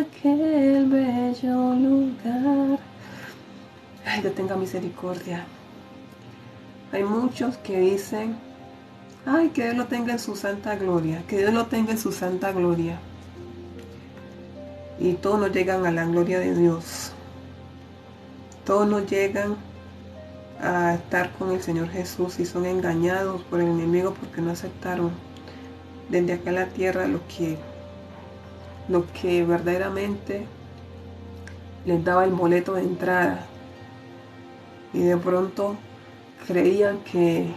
aquel bello lugar. Ay, que tenga misericordia. Hay muchos que dicen, ay, que Dios lo tenga en su santa gloria, que Dios lo tenga en su santa gloria. Y todos no llegan a la gloria de Dios. Todos no llegan a estar con el Señor Jesús y son engañados por el enemigo porque no aceptaron desde acá en la tierra lo que verdaderamente les daba el boleto de entrada. Y de pronto creían que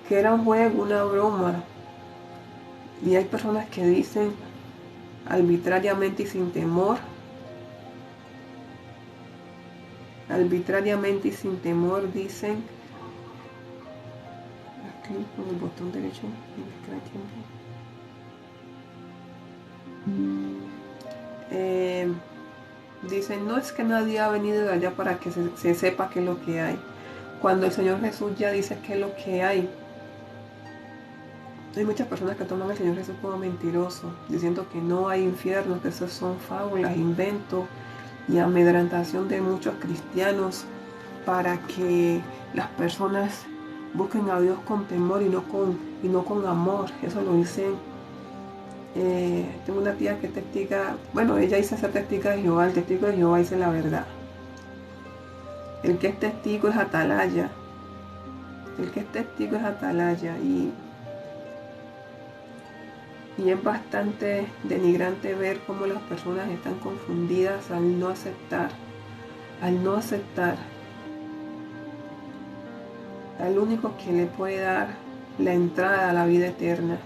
era un juego, una broma. Y hay personas que dicen arbitrariamente y sin temor, dicen, aquí con el botón derecho, dicen, no es que nadie ha venido de allá para que se sepa qué es lo que hay, cuando el Señor Jesús ya dice qué es lo que hay. Hay muchas personas que toman al Señor Jesús como mentiroso, diciendo que no hay infierno, que eso son fábulas, inventos y amedrentación de muchos cristianos para que las personas busquen a Dios con temor y no con amor. Eso lo dicen. Tengo una tía que testiga, bueno, ella dice ser testiga de Jehová. El testigo de Jehová dice la verdad. El que es testigo es atalaya. Y es bastante denigrante ver cómo las personas están confundidas al no aceptar al único que le puede dar la entrada a la vida eterna,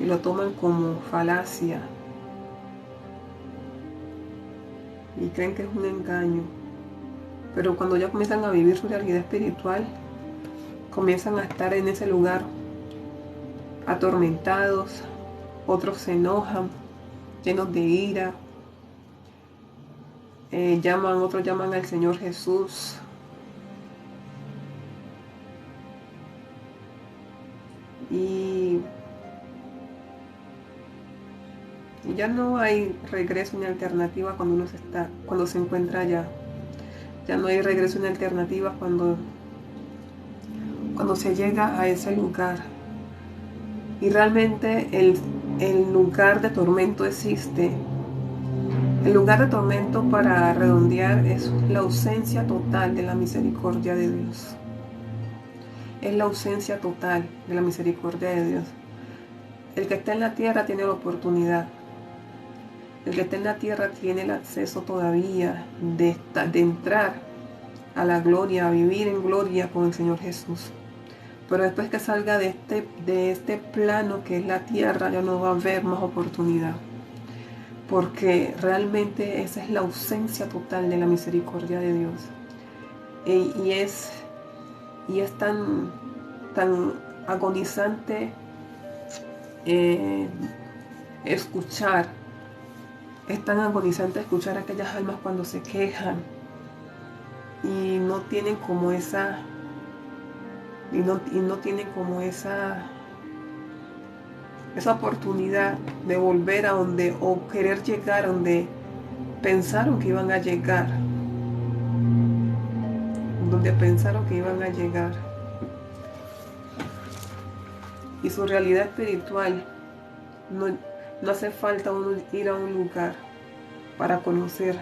y lo toman como falacia y creen que es un engaño. Pero cuando ya comienzan a vivir su realidad espiritual, comienzan a estar en ese lugar atormentados, otros se enojan, llenos de ira, otros llaman al Señor Jesús. Y ya no hay regreso ni alternativa cuando se encuentra allá. Ya no hay regreso ni alternativa cuando se llega a ese lugar. Y realmente el lugar de tormento existe. El lugar de tormento, para redondear, es la ausencia total de la misericordia de Dios. Es la ausencia total de la misericordia de Dios. El que está en la tierra tiene la oportunidad. El que está en la tierra tiene el acceso todavía de entrar a la gloria, a vivir en gloria con el Señor Jesús. Pero después que salga de este plano que es la tierra, ya no va a haber más oportunidad. Porque realmente esa es la ausencia total de la misericordia de Dios. Y es tan agonizante escuchar. Es tan agonizante escuchar a aquellas almas cuando se quejan y no tienen como esa esa oportunidad de volver a donde, o querer llegar a donde pensaron que iban a llegar, y su realidad espiritual no hace falta uno ir a un lugar para conocer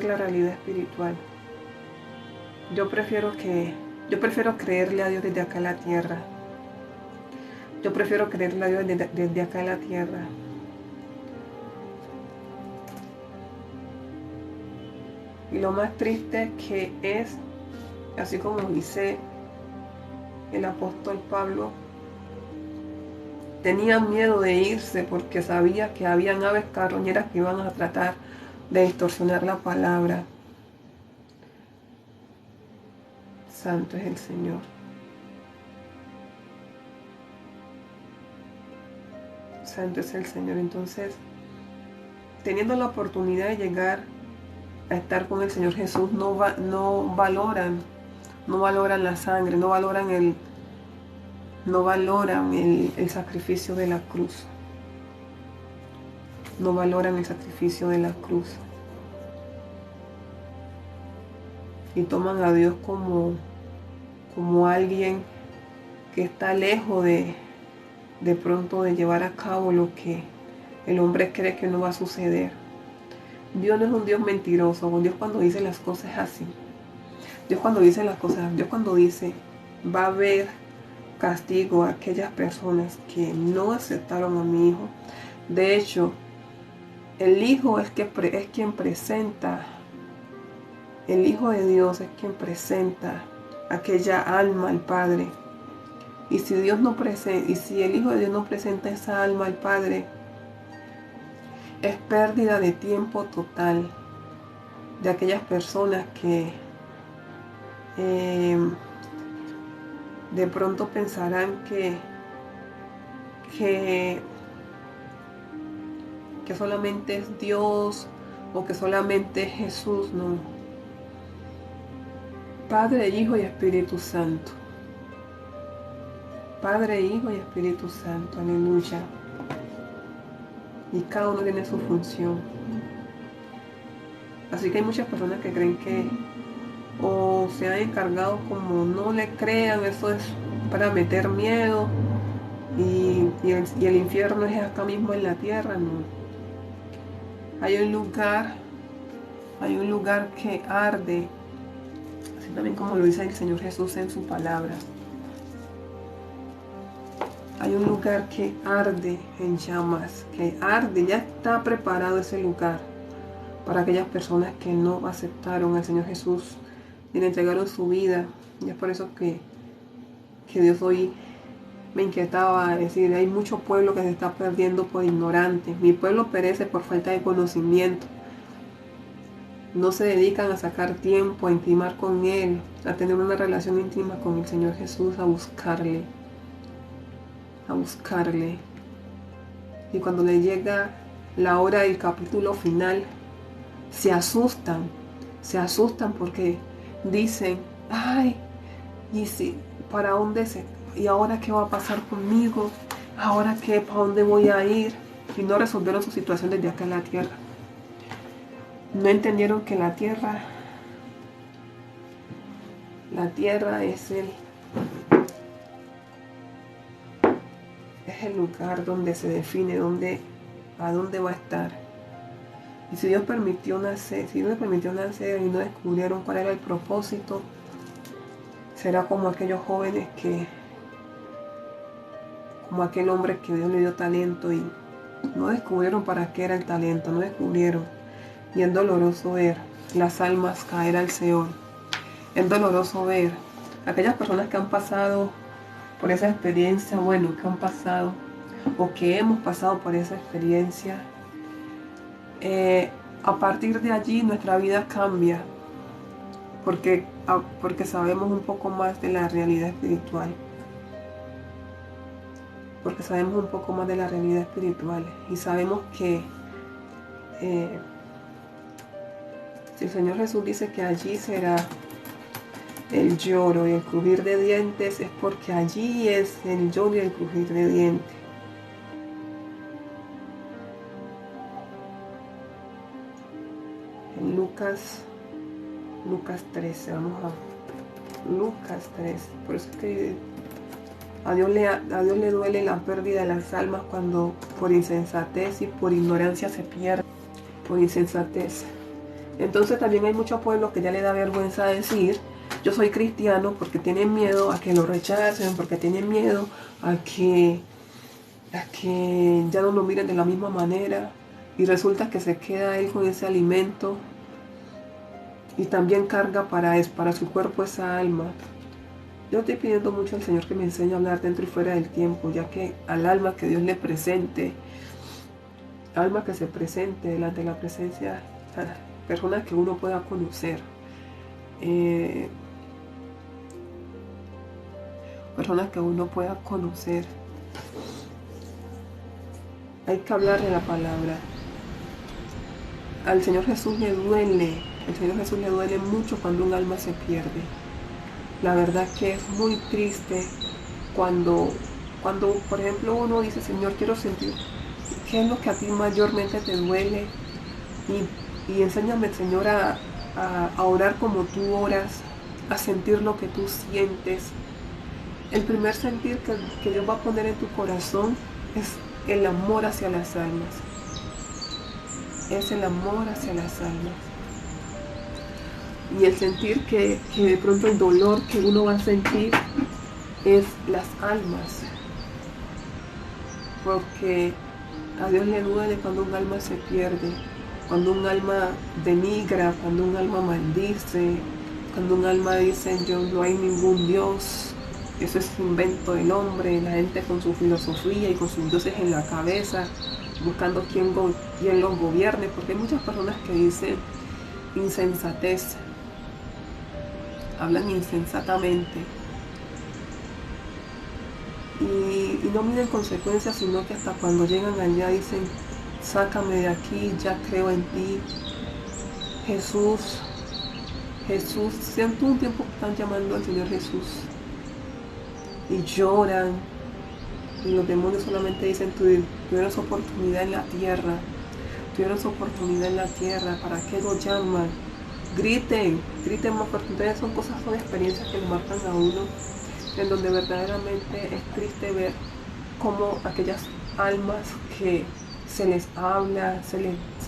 la realidad espiritual. Yo prefiero creerle a Dios desde acá en la tierra. Desde acá en la tierra. Y lo más triste que es, así como dice el apóstol Pablo, tenía miedo de irse porque sabía que habían aves carroñeras que iban a tratar de distorsionar la palabra. Santo es el Señor. Santo es el Señor. Entonces, teniendo la oportunidad de llegar a estar con el Señor Jesús, no valoran la sangre, no valoran el sacrificio de la cruz. no valoran el sacrificio de la cruz y toman a Dios como alguien que está lejos de pronto de llevar a cabo lo que el hombre cree que no va a suceder. Dios no es un Dios mentiroso. Dios cuando dice las cosas es así. Dios cuando dice las cosas, Dios cuando dice va a haber castigo a aquellas personas que no aceptaron a mi hijo. De hecho, el hijo es quien presenta, el Hijo de Dios es quien presenta aquella alma al Padre. Y si el Hijo de Dios no presenta esa alma al Padre, es pérdida de tiempo total de aquellas personas que de pronto pensarán que solamente es Dios o que solamente es Jesús. No. Padre, Hijo y Espíritu Santo. Padre, Hijo y Espíritu Santo. Aleluya. Y cada uno tiene su función. Así que hay muchas personas que creen que o se han encargado como no le crean, eso es para meter miedo y el infierno es acá mismo en la tierra. No. Hay un lugar que arde, así también como lo dice el Señor Jesús en su palabra. Hay un lugar que arde en llamas, que arde, ya está preparado ese lugar para aquellas personas que no aceptaron al Señor Jesús y le entregaron su vida. Y es por eso que Dios hoy me inquietaba a decir, hay mucho pueblo que se está perdiendo por ignorante. Mi pueblo perece por falta de conocimiento. No se dedican a sacar tiempo, a intimar con Él, a tener una relación íntima con el Señor Jesús, a buscarle. Y cuando le llega la hora del capítulo final, se asustan porque dicen, ay, y si, ¿para dónde y ahora qué va a pasar conmigo? ¿Ahora qué? ¿Para dónde voy a ir? Y no resolvieron su situación desde acá en la tierra. No entendieron que la tierra es el lugar donde se define a dónde va a estar. Y si Dios permitió nacer y no descubrieron cuál era el propósito, será como aquellos jóvenes como aquel hombre que Dios le dio talento y no descubrieron para qué era el talento, no descubrieron. Y es doloroso ver las almas caer al Seol. Es doloroso ver aquellas personas que han pasado por esa experiencia, que han pasado o que hemos pasado por esa experiencia. A partir de allí nuestra vida cambia porque sabemos un poco más de la realidad espiritual. Y sabemos que si el Señor Jesús dice que allí será el lloro y el crujir de dientes, es porque allí es el lloro y el crujir de dientes. En Lucas 13, vamos a Lucas 13. Por eso es que a Dios le duele la pérdida de las almas cuando por insensatez y por ignorancia se pierde. Por insensatez. Entonces también hay muchos pueblos que ya le da vergüenza decir, yo soy cristiano, porque tienen miedo a que lo rechacen, porque tienen miedo a que ya no lo miren de la misma manera. Y resulta que se queda él con ese alimento y también carga para su cuerpo esa alma. Yo estoy pidiendo mucho al Señor que me enseñe a hablar dentro y fuera del tiempo, ya que al alma que Dios le presente, alma que se presente delante de la presencia, personas que uno pueda conocer, hay que hablar de la palabra. Al Señor Jesús le duele mucho cuando un alma se pierde. La verdad que es muy triste cuando por ejemplo uno dice, Señor, qué es lo que a ti mayormente te duele y enséñame, Señor, a orar como tú oras, a sentir lo que tú sientes. El primer sentir que Dios va a poner en tu corazón es el amor hacia las almas. Es el amor hacia las almas. Y el sentir que de pronto el dolor que uno va a sentir es las almas. Porque a Dios le duele cuando un alma se pierde, cuando un alma denigra, cuando un alma maldice, cuando un alma dice yo no hay ningún Dios, eso es invento del hombre, la gente con su filosofía y con sus dioses en la cabeza, buscando quién los gobierne, porque hay muchas personas que dicen insensatez, hablan insensatamente y no miden consecuencias, sino que hasta cuando llegan allá dicen sácame de aquí, ya creo en ti. Jesús, Jesús, siento un tiempo que están llamando al Señor Jesús y lloran y los demonios solamente dicen tuvieron su oportunidad en la tierra, tuvieron su oportunidad en la tierra, ¿para qué lo llaman? Griten, griten más fuerte. Entonces son experiencias que lo marcan a uno, en donde verdaderamente es triste ver cómo aquellas almas que se les habla, se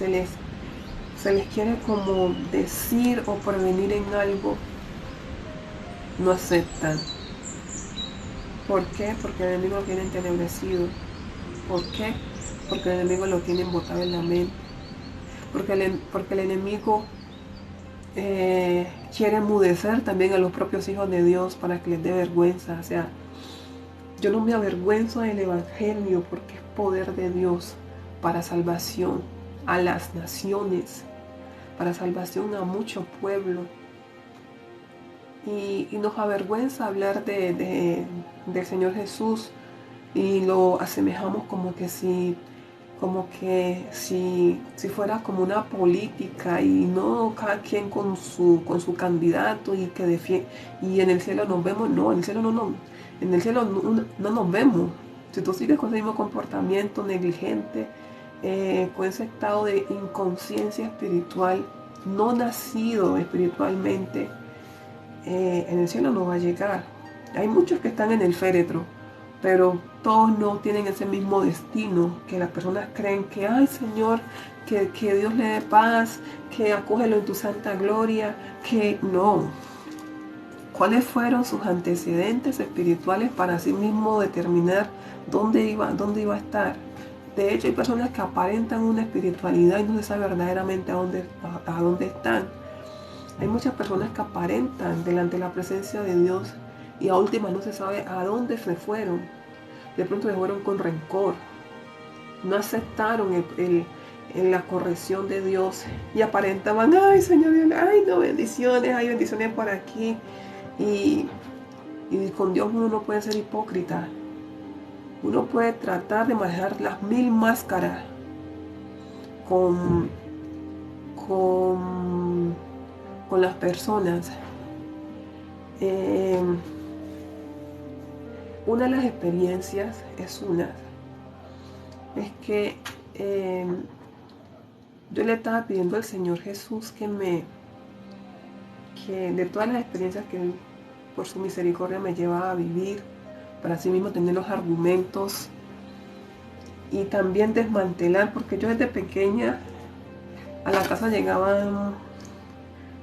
les quiere como decir o prevenir en algo, no aceptan. ¿Por qué? Porque el enemigo lo tiene entenebrecido. ¿Por qué? Porque el enemigo lo tiene botado en la mente. Porque el enemigo quiere enmudecer también a los propios hijos de Dios para que les dé vergüenza. O sea, yo no me avergüenzo del Evangelio porque es poder de Dios para salvación a las naciones, para salvación a mucho pueblo. Y nos avergüenza hablar del Señor Jesús y lo asemejamos como que si fuera como una política y no cada quien con su candidato y que defiende, y en el cielo nos vemos. No, en el cielo no nos vemos. Si tú sigues con ese mismo comportamiento negligente, con ese estado de inconsciencia espiritual, no nacido espiritualmente, en el cielo no va a llegar. Hay muchos que están en el féretro, pero todos no tienen ese mismo destino, que las personas creen que, ay Señor, que Dios le dé paz, que acógelo en tu santa gloria, que no. ¿Cuáles fueron sus antecedentes espirituales para sí mismo determinar dónde iba a estar? De hecho, hay personas que aparentan una espiritualidad y no se sabe verdaderamente a dónde están. Hay muchas personas que aparentan delante de la presencia de Dios y a últimas no se sabe a dónde se fueron. De pronto se fueron con rencor. No aceptaron la corrección de Dios y aparentaban, ay Señor Dios, ay no, bendiciones, hay bendiciones por aquí. Y con Dios uno no puede ser hipócrita. Uno puede tratar de manejar las 1000 máscaras con las personas. Una de las experiencias es que yo le estaba pidiendo al Señor Jesús que de todas las experiencias que Él por su misericordia me lleva a vivir, para sí mismo tener los argumentos y también desmantelar, porque yo desde pequeña a la casa llegaban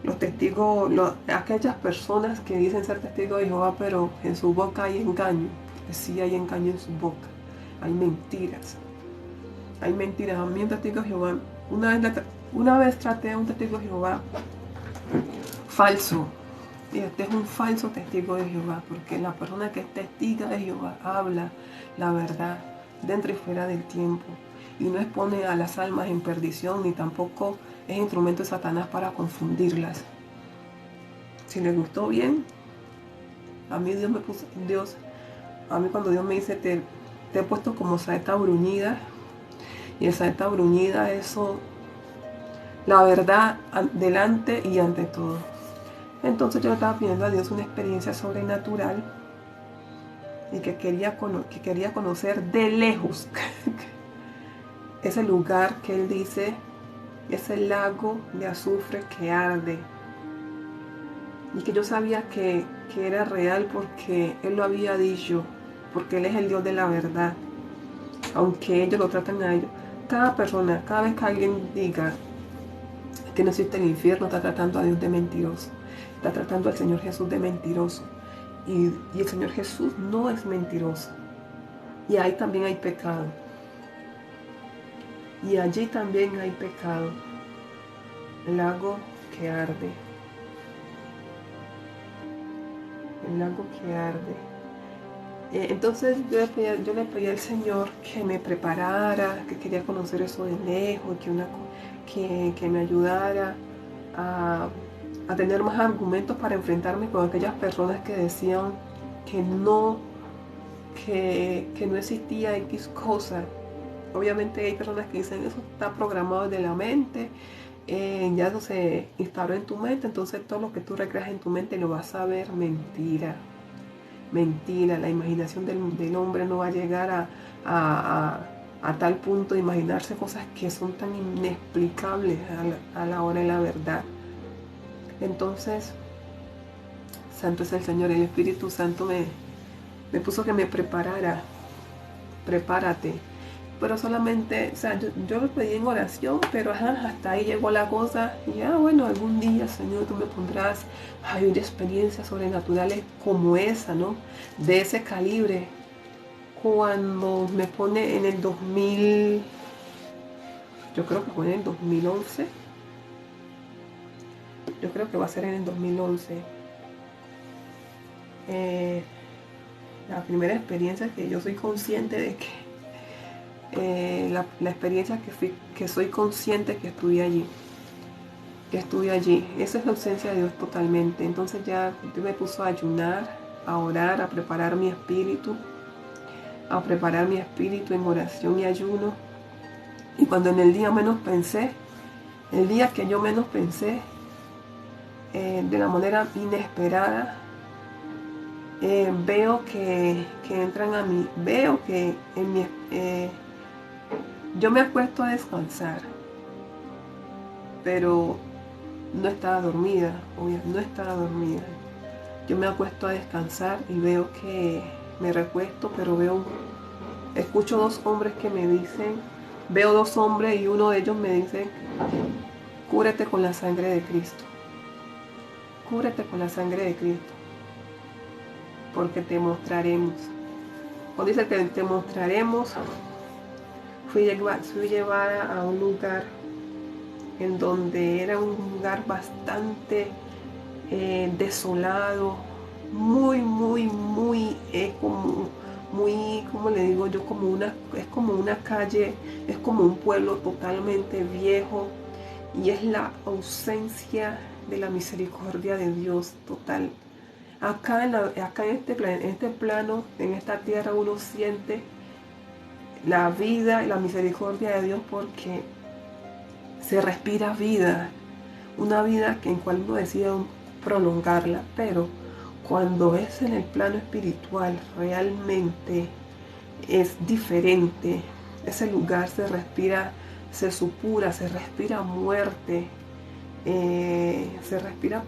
los testigos, aquellas personas que dicen ser testigos de Jehová, pero en su boca hay engaño. Sí hay engaño en su boca, hay mentiras. Hay mentiras. A mí un testigo de Jehová, una vez traté a un testigo de Jehová falso. Y este es un falso testigo de Jehová, porque la persona que es testiga de Jehová habla la verdad dentro y fuera del tiempo y no expone a las almas en perdición, ni tampoco es instrumento de Satanás para confundirlas. Si les gustó, bien. A mí cuando Dios me dice te he puesto como saeta bruñida, y el saeta bruñida, eso, la verdad delante y ante todo. Entonces yo le estaba pidiendo a Dios una experiencia sobrenatural y que quería conocer de lejos ese lugar que Él dice es el lago de azufre que arde. Y que yo sabía que era real porque Él lo había dicho, porque Él es el Dios de la verdad. Aunque ellos lo tratan a ellos. Cada persona, cada vez que alguien diga que no existe el infierno, está tratando a Dios de mentiroso. Está tratando al Señor Jesús de mentiroso. Y el Señor Jesús no es mentiroso. Y ahí también hay pecado. Y allí también hay pecado. El lago que arde. El lago que arde. Entonces yo le pedí al Señor que me preparara, que quería conocer eso de lejos, que me ayudara a tener más argumentos para enfrentarme con aquellas personas que decían que no, que no existía X cosa. Obviamente hay personas que dicen eso está programado desde la mente, ya eso se instaló en tu mente, entonces todo lo que tú recreas en tu mente lo vas a ver. Mentira. Mentira, la imaginación del hombre no va a llegar a tal punto de imaginarse cosas que son tan inexplicables a la hora de la verdad. Entonces, Santo es el Señor, el Espíritu Santo me puso que me preparara. Prepárate. Pero solamente, o sea, yo lo pedí en oración, pero hasta ahí llegó la cosa. Y ya, bueno, algún día, Señor, tú me pondrás a vivir experiencias sobrenaturales como esa, ¿no? De ese calibre. Cuando me pone en el 2000, yo creo que fue en el 2011. Yo creo que va a ser en el 2011. La primera experiencia que yo soy consciente de que la experiencia que soy consciente que estuve allí. Esa es la ausencia de Dios totalmente. Entonces ya Dios me puso a ayunar, a orar, a preparar mi espíritu en oración y ayuno. Y cuando en el día menos pensé, el día que yo menos pensé, de la manera inesperada, veo que entran a mí, veo que yo me acuesto a descansar, pero no estaba dormida, no estaba dormida. Yo me acuesto a descansar y veo que me recuesto, pero escucho dos hombres que me dicen, veo dos hombres y uno de ellos me dice, cúbrete con la sangre de Cristo. Cúbrete con la sangre de Cristo, porque te mostraremos. Cuando dice que te mostraremos, fui llevada a un lugar en donde era un lugar bastante desolado, muy, ¿cómo le digo yo? Es como una calle, es como un pueblo totalmente viejo y es la ausencia de la misericordia de Dios total. Acá en este plano, en esta tierra, uno siente la vida y la misericordia de Dios porque se respira vida, una vida en cual uno decide prolongarla, pero cuando es en el plano espiritual realmente es diferente. Ese lugar se respira, se supura, se respira muerte, se respira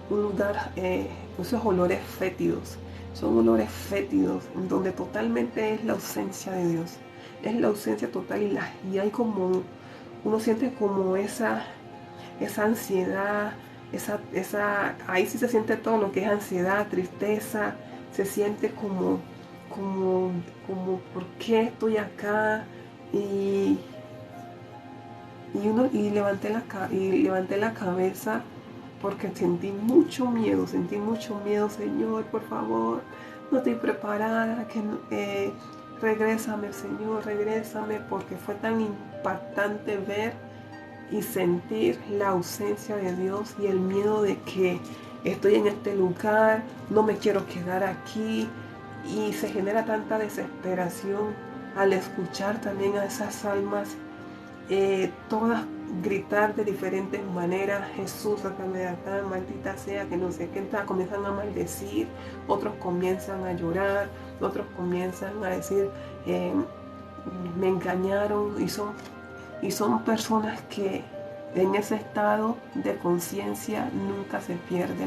un lugar, esos olores fétidos. Son olores fétidos, en donde totalmente es la ausencia de Dios. Es la ausencia total y hay como, uno siente como esa ansiedad, ahí sí se siente todo lo que es ansiedad, tristeza, se siente como, ¿por qué estoy acá? Y levanté la cabeza porque sentí mucho miedo, Señor, por favor, no estoy preparada, regrésame, Señor, regrésame, porque fue tan impactante ver y sentir la ausencia de Dios y el miedo de que estoy en este lugar, no me quiero quedar aquí, y se genera tanta desesperación al escuchar también a esas almas, todas gritar de diferentes maneras, Jesús, sácame de acá, maldita sea, que no sé qué, comienzan a maldecir, otros comienzan a llorar, otros comienzan a decir, me engañaron y son personas que en ese estado de conciencia nunca se pierde.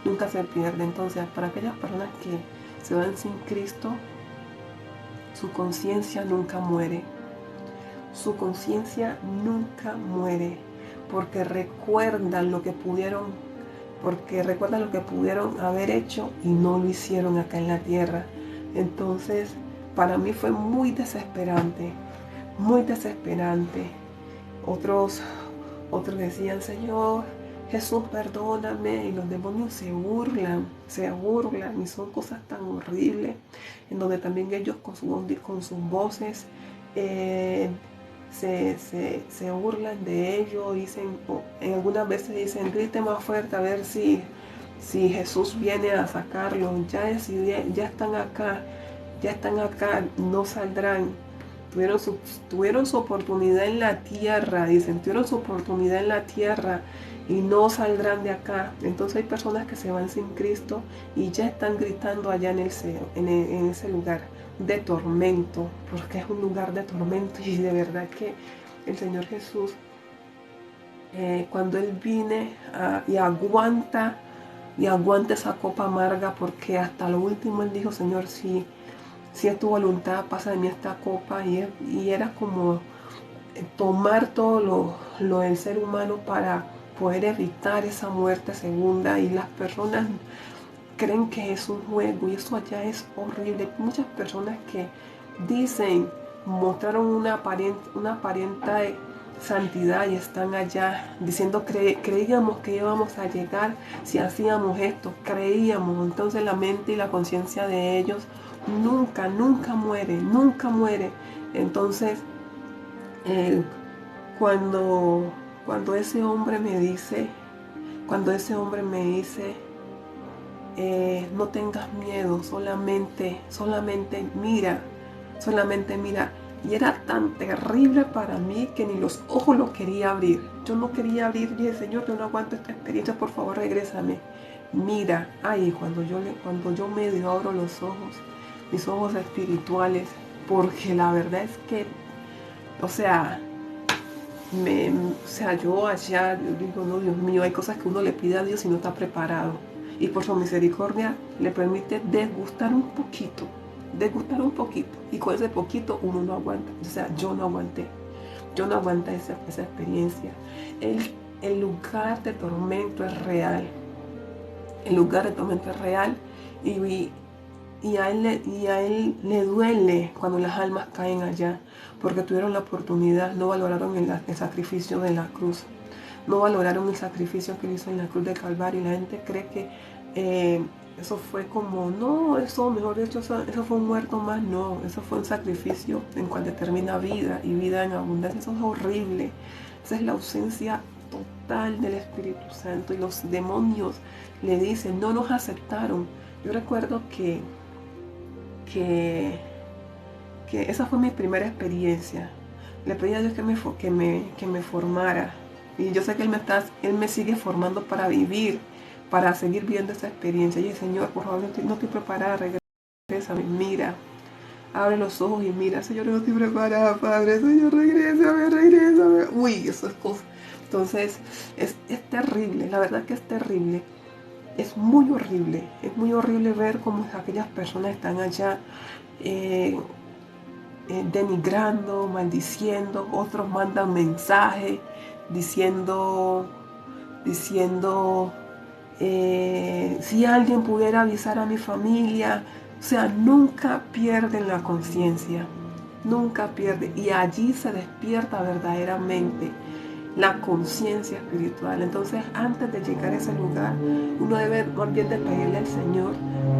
Entonces, para aquellas personas que se van sin Cristo, su conciencia nunca muere. Su conciencia nunca muere, porque recuerdan lo que pudieron haber hecho y no lo hicieron acá en la tierra. Entonces, para mí fue muy desesperante, muy desesperante. Otros decían, Señor, Jesús, perdóname, y los demonios se burlan, y son cosas tan horribles, en donde también ellos con sus voces se burlan de ellos, dicen, en algunas veces dicen, grite más fuerte a ver si Jesús viene a sacarlo, ya están acá, no saldrán. Tuvieron su oportunidad en la tierra, dicen, tuvieron su oportunidad en la tierra y no saldrán de acá. Entonces hay personas que se van sin Cristo y ya están gritando allá en ese lugar de tormento, porque es un lugar de tormento. Y de verdad que el Señor Jesús, cuando Él viene y aguanta esa copa amarga, porque hasta lo último Él dijo, Señor, si es tu voluntad, pasa de mí esta copa, y era como tomar todo lo del ser humano para poder evitar esa muerte segunda, y las personas creen que es un juego y eso allá es horrible. Muchas personas que mostraron una aparente santidad y están allá diciendo, creíamos que íbamos a llegar si hacíamos esto, creíamos. Entonces la mente y la conciencia de ellos nunca muere. Entonces, cuando ese hombre me dice, no tengas miedo, solamente mira, y era tan terrible para mí que ni los ojos los quería abrir. Yo no quería abrir, dije, Señor, yo no aguanto esta experiencia, por favor, regrésame. Mira, cuando yo medio abro los ojos, mis ojos espirituales, porque la verdad es que, yo allá digo, no, Dios mío, hay cosas que uno le pide a Dios y no está preparado. Y por su misericordia le permite degustar un poquito. Y con ese poquito uno no aguanta. Yo no aguanté esa experiencia. El lugar de tormento es real. Y a él le duele cuando las almas caen allá, porque tuvieron la oportunidad, no valoraron el sacrificio de la cruz, no valoraron el sacrificio que hizo en la cruz de Calvario. Y la gente cree que eso fue como, no, eso mejor dicho, eso fue un muerto más. No, eso fue un sacrificio en cual determina vida y vida en abundancia. Eso es horrible. Esa es la ausencia total del Espíritu Santo, y los demonios le dicen, no nos aceptaron. Yo recuerdo que esa fue mi primera experiencia. Le pedí a Dios que me formara, y yo sé que Él me sigue formando para seguir viviendo esa experiencia. Y Señor, por favor, no estoy preparada, regrésame, mira, abre los ojos y mira, Señor, no estoy preparada, Padre, Señor, regrésame. Uy, eso es cosa. Entonces, es terrible, la verdad que es terrible. Es muy horrible ver cómo aquellas personas están allá denigrando, maldiciendo. Otros mandan mensajes diciendo si alguien pudiera avisar a mi familia. Nunca pierden la conciencia, nunca pierden, y allí se despierta verdaderamente la conciencia espiritual. Entonces, antes de llegar a ese lugar, uno debe más bien de pedirle al Señor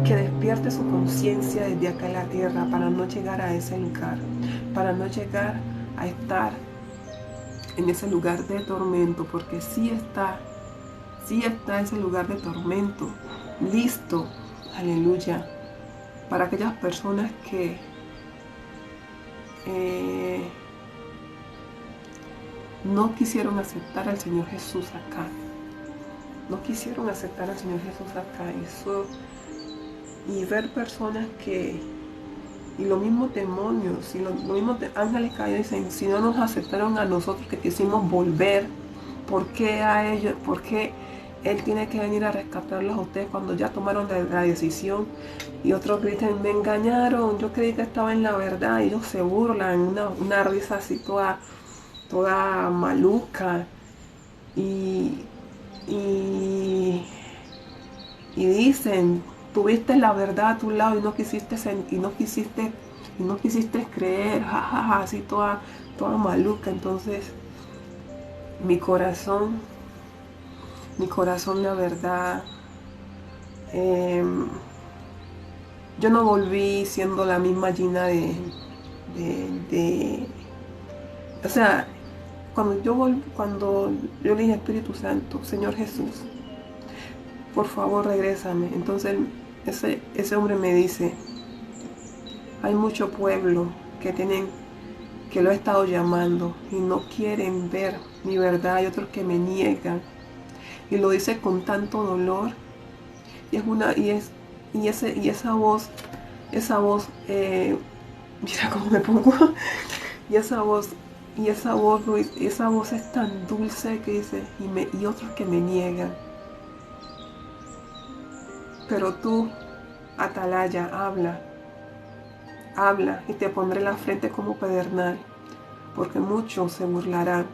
que despierte su conciencia desde acá en la tierra, para no llegar a ese lugar, para no llegar a estar en ese lugar de tormento, porque sí está ese lugar de tormento listo, aleluya, para aquellas personas que no quisieron aceptar al Señor Jesús acá. Y ver personas Y los mismos demonios, y los mismos ángeles caídos dicen, si no nos aceptaron a nosotros que quisimos volver, ¿por qué a ellos? ¿Por qué Él tiene que venir a rescatarlos a ustedes cuando ya tomaron la decisión? Y otros gritan, me engañaron, yo creí que estaba en la verdad. Y ellos se burlan, una risa así toda maluca. Y, y, y dicen, tuviste la verdad a tu lado y no quisiste creer, jajaja, así toda maluca. Entonces mi corazón, la verdad, eh, yo no volví siendo la misma Gina de o sea, cuando yo le dije Espíritu Santo, Señor Jesús, por favor regrésame. Entonces ese hombre me dice, hay mucho pueblo que lo he estado llamando y no quieren ver mi verdad. Hay otros que me niegan. Y lo dice con tanto dolor. Y es una, y esa voz, mira cómo me pongo. Y esa voz es tan dulce que dice, y otros que me niegan. Pero tú, Atalaya, habla y te pondré la frente como pedernal, porque muchos se burlarán,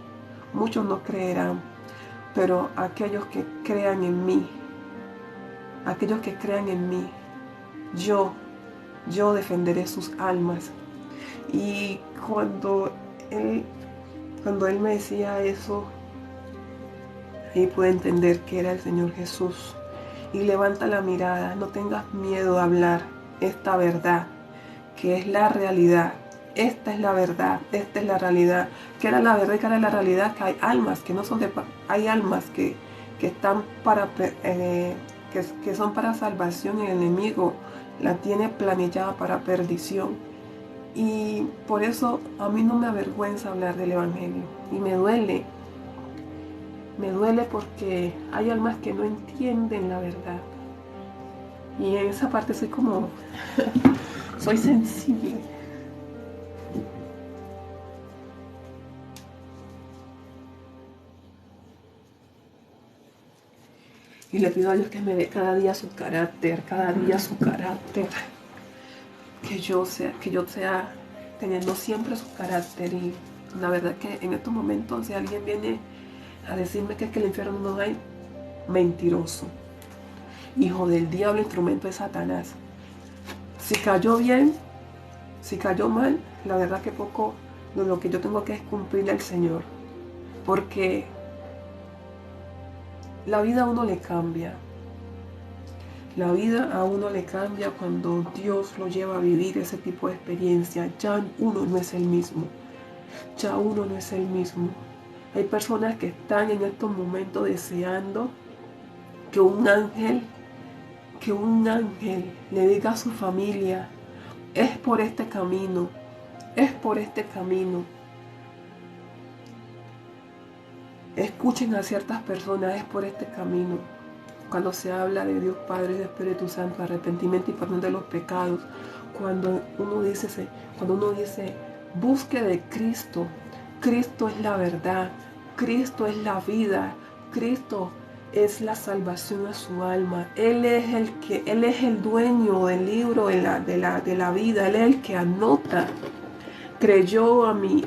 muchos no creerán, pero aquellos que crean en mí, yo defenderé sus almas. Y cuando él me decía eso, ahí pude entender que era el Señor Jesús. Y levanta la mirada, no tengas miedo de hablar esta verdad, que es la realidad. Esta es la verdad, esta es la realidad. ¿Qué era la verdad y qué era la realidad? Que hay almas que no son hay almas que están que son para salvación, y el enemigo la tiene planillada para perdición. Y por eso a mí no me avergüenza hablar del Evangelio. Y me duele porque hay almas que no entienden la verdad. Y en esa parte soy como, soy sensible. Y le pido a Dios que me dé cada día su carácter, que yo sea teniendo siempre su carácter. Y la verdad que en estos momentos, si alguien viene a decirme que es que el infierno no hay, mentiroso, hijo del diablo, instrumento de Satanás. Si cayó bien, si cayó mal, la verdad que poco de lo que yo tengo que es cumplirle al Señor, porque la vida a uno le cambia. La vida a uno le cambia cuando Dios lo lleva a vivir ese tipo de experiencia. Ya uno no es el mismo. Hay personas que están en estos momentos deseando que un ángel le diga a su familia, es por este camino. Escuchen a ciertas personas, es por este camino. Cuando se habla de Dios Padre y de Espíritu Santo, arrepentimiento y perdón de los pecados, cuando uno dice, busque de Cristo. Cristo es la verdad, Cristo es la vida, Cristo es la salvación a su alma. Él es el dueño del libro de la vida. Él es el que anota. Creyó a mi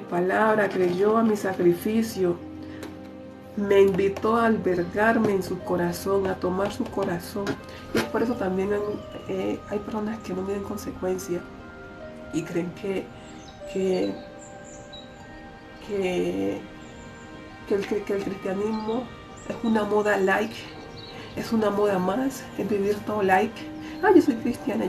palabra, creyó a mi sacrificio. Me invitó a albergarme en su corazón, a tomar su corazón. Y por eso también hay personas que no miden consecuencias y creen que el cristianismo es una moda like, es una moda más, es vivir todo like. Yo soy cristiana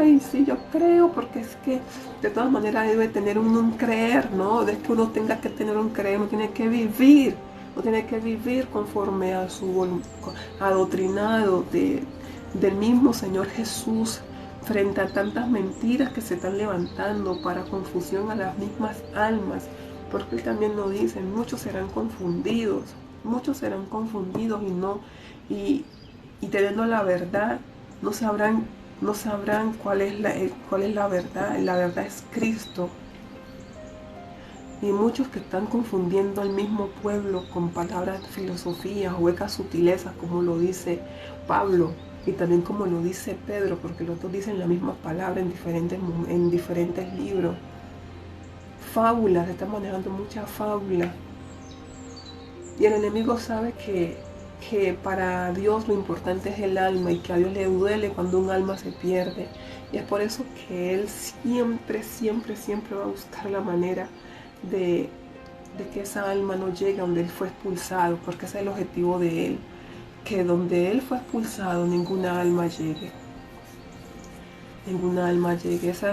y sí, yo creo, porque es que de todas maneras debe tener un creer, ¿no? Es que uno tenga que tener un creer, uno tiene que vivir conforme a su adoctrinado del mismo Señor Jesús, frente a tantas mentiras que se están levantando para confusión a las mismas almas, porque Él también nos dice, muchos serán confundidos y teniendo la verdad no sabrán no sabrán cuál es la verdad es Cristo. Y muchos que están confundiendo al mismo pueblo con palabras, filosofías, huecas sutilezas, como lo dice Pablo y también como lo dice Pedro, porque los dos dicen la misma palabra en diferentes libros. Fábulas, se están manejando muchas fábulas. Y el enemigo sabe que para Dios lo importante es el alma y que a Dios le duele cuando un alma se pierde. Y es por eso que Él siempre, siempre, siempre va a buscar la manera de, de que esa alma no llegue a donde Él fue expulsado, porque ese es el objetivo de Él, que donde Él fue expulsado ninguna alma llegue. Ninguna alma llegue. Esa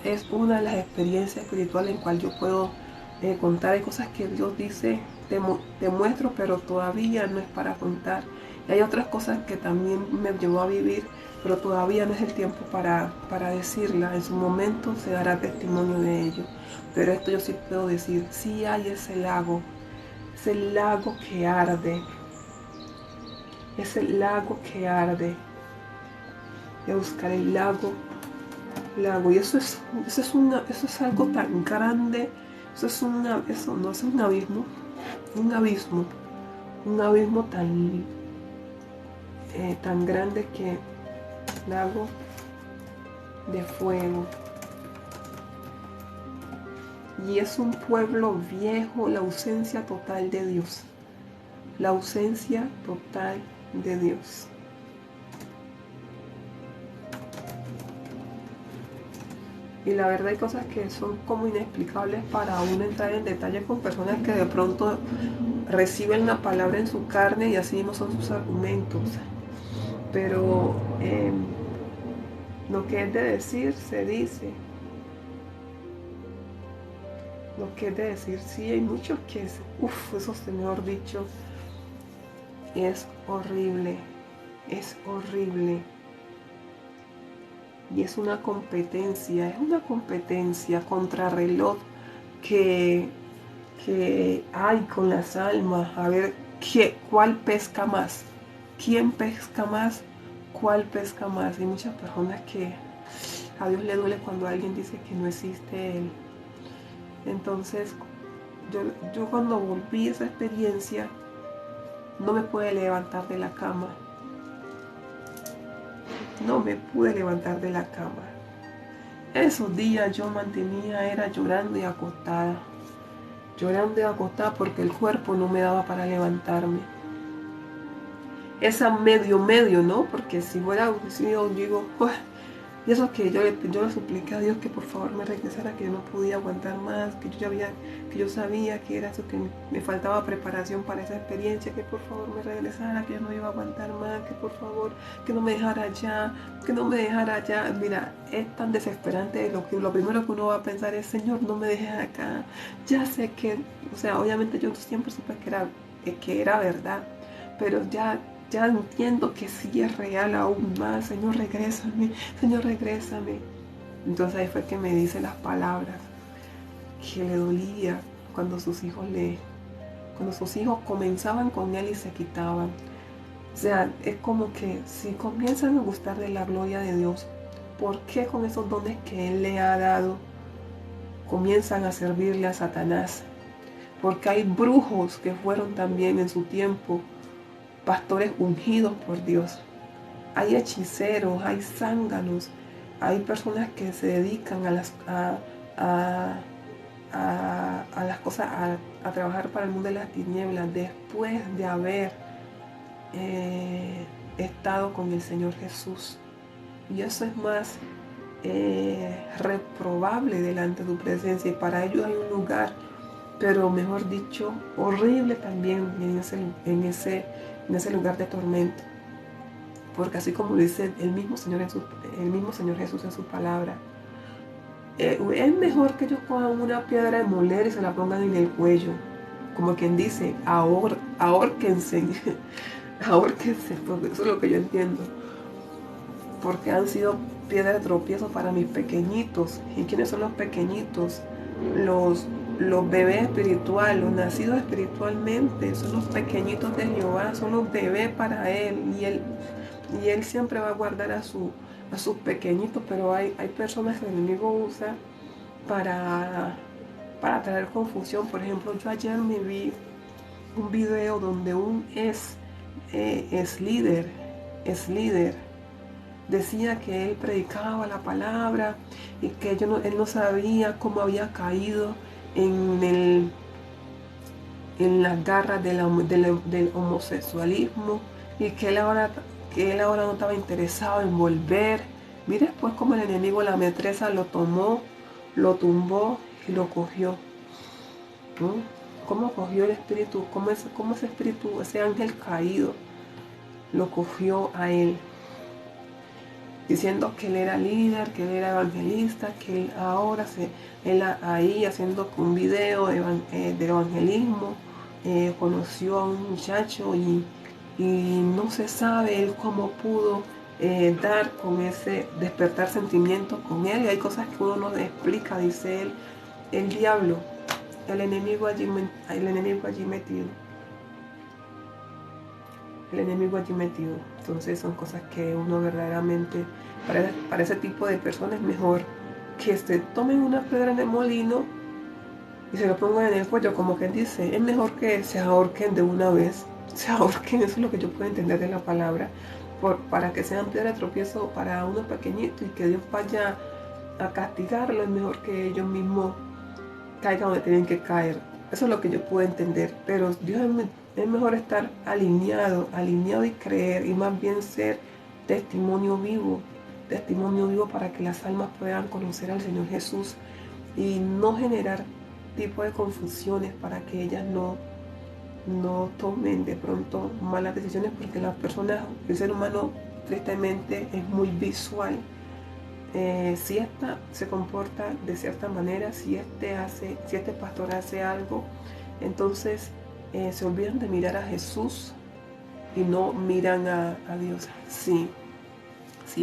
es una de las experiencias espirituales en cual yo puedo contar. Hay cosas que Dios dice, te muestro, pero todavía no es para contar. Y hay otras cosas que también me llevó a vivir, pero todavía no es el tiempo para decirla. En su momento se dará testimonio de ello. Pero esto yo sí puedo decir, sí hay ese lago que arde, ese lago que arde. Voy a buscar el lago. Y eso es algo tan grande. Eso no es un abismo, un abismo tan grande que lago de fuego. Y es un pueblo viejo, la ausencia total de Dios. La ausencia total de Dios. Y la verdad hay cosas que son como inexplicables para uno entrar en detalle con personas que de pronto reciben la palabra en su carne y así mismo son sus argumentos. Pero lo que es de decir, se dice. Lo que es de decir, sí, hay muchos que es, eso mejor dicho, es horrible. Es horrible. Y es una competencia contrarreloj que hay con las almas. A ver, ¿cuál pesca más? ¿Quién pesca más? ¿Cuál pesca más? Hay muchas personas que a Dios le duele cuando alguien dice que no existe Él. Entonces, yo cuando volví a esa experiencia, no me pude levantar de la cama. No me pude levantar de la cama. Esos días yo era llorando y acostada. Llorando y acostada porque el cuerpo no me daba para levantarme. Esa medio, ¿no? Porque si fuera, si yo digo, y eso que yo le supliqué a Dios que por favor me regresara, que yo no podía aguantar más, que yo sabía que era eso, que me faltaba preparación para esa experiencia, que por favor me regresara, que yo no iba a aguantar más, que por favor, que no me dejara allá, que no me dejara allá. Mira, es tan desesperante, lo primero que uno va a pensar es, Señor, no me dejes acá. Ya sé que, o sea, obviamente yo siempre supe que era verdad, pero ya entiendo que sí es real aún más. Señor, regrésame. Señor, regrésame. Entonces ahí fue que me dice las palabras que le dolía cuando sus hijos comenzaban con él y se quitaban. O sea, es como que si comienzan a gustar de la gloria de Dios, ¿por qué con esos dones que Él le ha dado comienzan a servirle a Satanás? Porque hay brujos que fueron también en su tiempo pastores ungidos por Dios. Hay hechiceros, hay zánganos, hay personas que se dedican a las cosas, a trabajar para el mundo de las tinieblas después de haber estado con el Señor Jesús. Y eso es más reprobable delante de tu presencia. Y para ellos hay un lugar, pero mejor dicho, horrible también en ese lugar de tormento. Porque así como lo dice el mismo Señor Jesús en su palabra, es mejor que ellos cojan una piedra de moler y se la pongan en el cuello. Como quien dice, ahórquense, ahórquense, porque eso es lo que yo entiendo. Porque han sido piedra de tropiezo para mis pequeñitos. ¿Y quiénes son los pequeñitos? Los bebés espirituales, los nacidos espiritualmente, son los pequeñitos de Jehová, son los bebés para Él. Y Él siempre va a guardar a a sus pequeñitos, pero hay personas que el enemigo usa para, para traer confusión. Por ejemplo, yo ayer me vi un video donde un es líder, decía que él predicaba la palabra y que él no sabía cómo había caído en, en las garras del homosexualismo y que él ahora no estaba interesado en volver. Mira después cómo el enemigo, la metresa, lo tomó, lo tumbó y lo cogió, ¿no? Cómo cogió el espíritu, cómo ese espíritu, ese ángel caído, lo cogió a él, diciendo que él era líder, que él era evangelista, que él ahora él ahí haciendo un video de evangelismo, conoció a un muchacho y no se sabe él cómo pudo dar con ese despertar sentimientos con él. Y hay cosas que uno no le explica, dice él, el diablo, el enemigo allí metido. El enemigo allí metido. Entonces son cosas que uno verdaderamente, para ese tipo de personas es mejor que se tomen una piedra en el molino y se lo pongan en el cuello, como quien dice, es mejor que se ahorquen de una vez, se ahorquen, eso es lo que yo puedo entender de la palabra, para que sean piedra de tropiezo para unos pequeñitos y que Dios vaya a castigarlo, es mejor que ellos mismos caigan donde tienen que caer. Eso es lo que yo puedo entender, pero Dios es mejor estar alineado y creer y más bien ser testimonio vivo para que las almas puedan conocer al Señor Jesús y no generar tipo de confusiones para que ellas no tomen de pronto malas decisiones, porque las personas, el ser humano tristemente es muy visual. Si esta se comporta de cierta manera, si este pastor hace algo, entonces se olvidan de mirar a Jesús y no miran a Dios. Sí,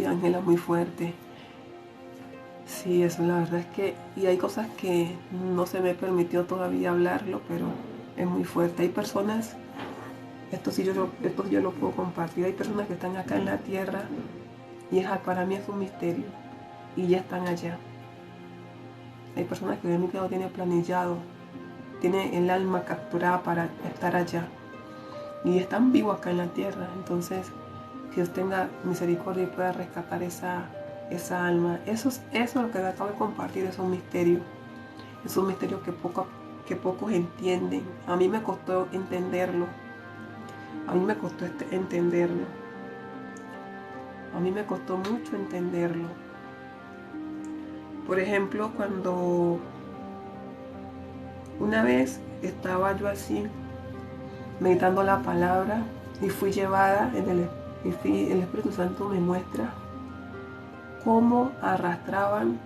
Ángela, muy fuerte. Sí, eso la verdad es que, y hay cosas que no se me permitió todavía hablarlo, pero es muy fuerte. Hay personas, esto yo lo puedo compartir, hay personas que están acá en la tierra y para mí es un misterio y ya están allá. Hay personas que el enemigo lo tiene planillado, tiene el alma capturada para estar allá y están vivos acá en la tierra. Entonces, que Dios tenga misericordia y pueda rescatar esa alma. Eso lo que acabo de compartir es un misterio. Es un misterio que pocos entienden. A mí me costó entenderlo. A mí me costó entenderlo. A mí me costó mucho entenderlo. Por ejemplo, cuando una vez estaba yo así, meditando la palabra, y fui llevada el Espíritu Santo me muestra cómo arrastraban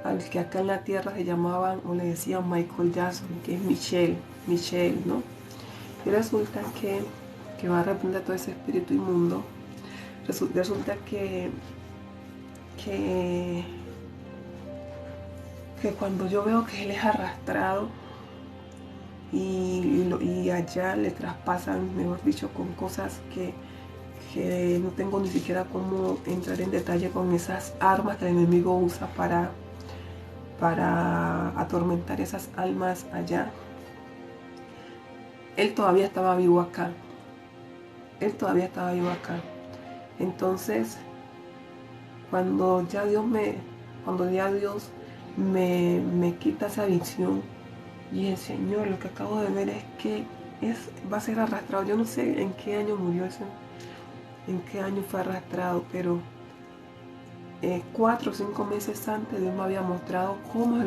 al que acá en la tierra se llamaban o le decían Michael Jackson, que es Michelle, ¿no? Y resulta que va a reprender todo ese espíritu inmundo. Resulta que cuando yo veo que él es arrastrado y allá le traspasan, mejor dicho, con cosas que no tengo ni siquiera cómo entrar en detalle con esas armas que el enemigo usa para atormentar esas almas allá. Él todavía estaba vivo acá. Entonces, cuando ya Dios me quita esa visión, y el Señor, lo que acabo de ver es que va a ser arrastrado. Yo no sé en qué año murió eso, en qué año fue arrastrado, pero 4 o 5 meses antes Dios me había mostrado cómo